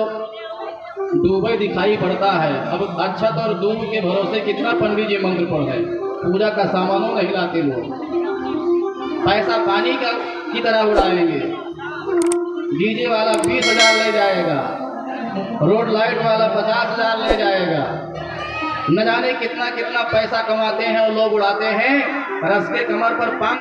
दूबे दिखाई पड़ता है। अब अक्षत और दूब के भरोसे कितना पंडित जी मंत्र पढ़े, पूजा का सामानों नहीं लाते लोग, पैसा पानी का की तरह उड़ाएंगे। डीजे वाला 20,000 ले जाएगा, रोड लाइट वाला 50,000 ले जाएगा, न जाने कितना कितना पैसा कमाते हैं और लोग उड़ाते हैं। रस के कमर पर 5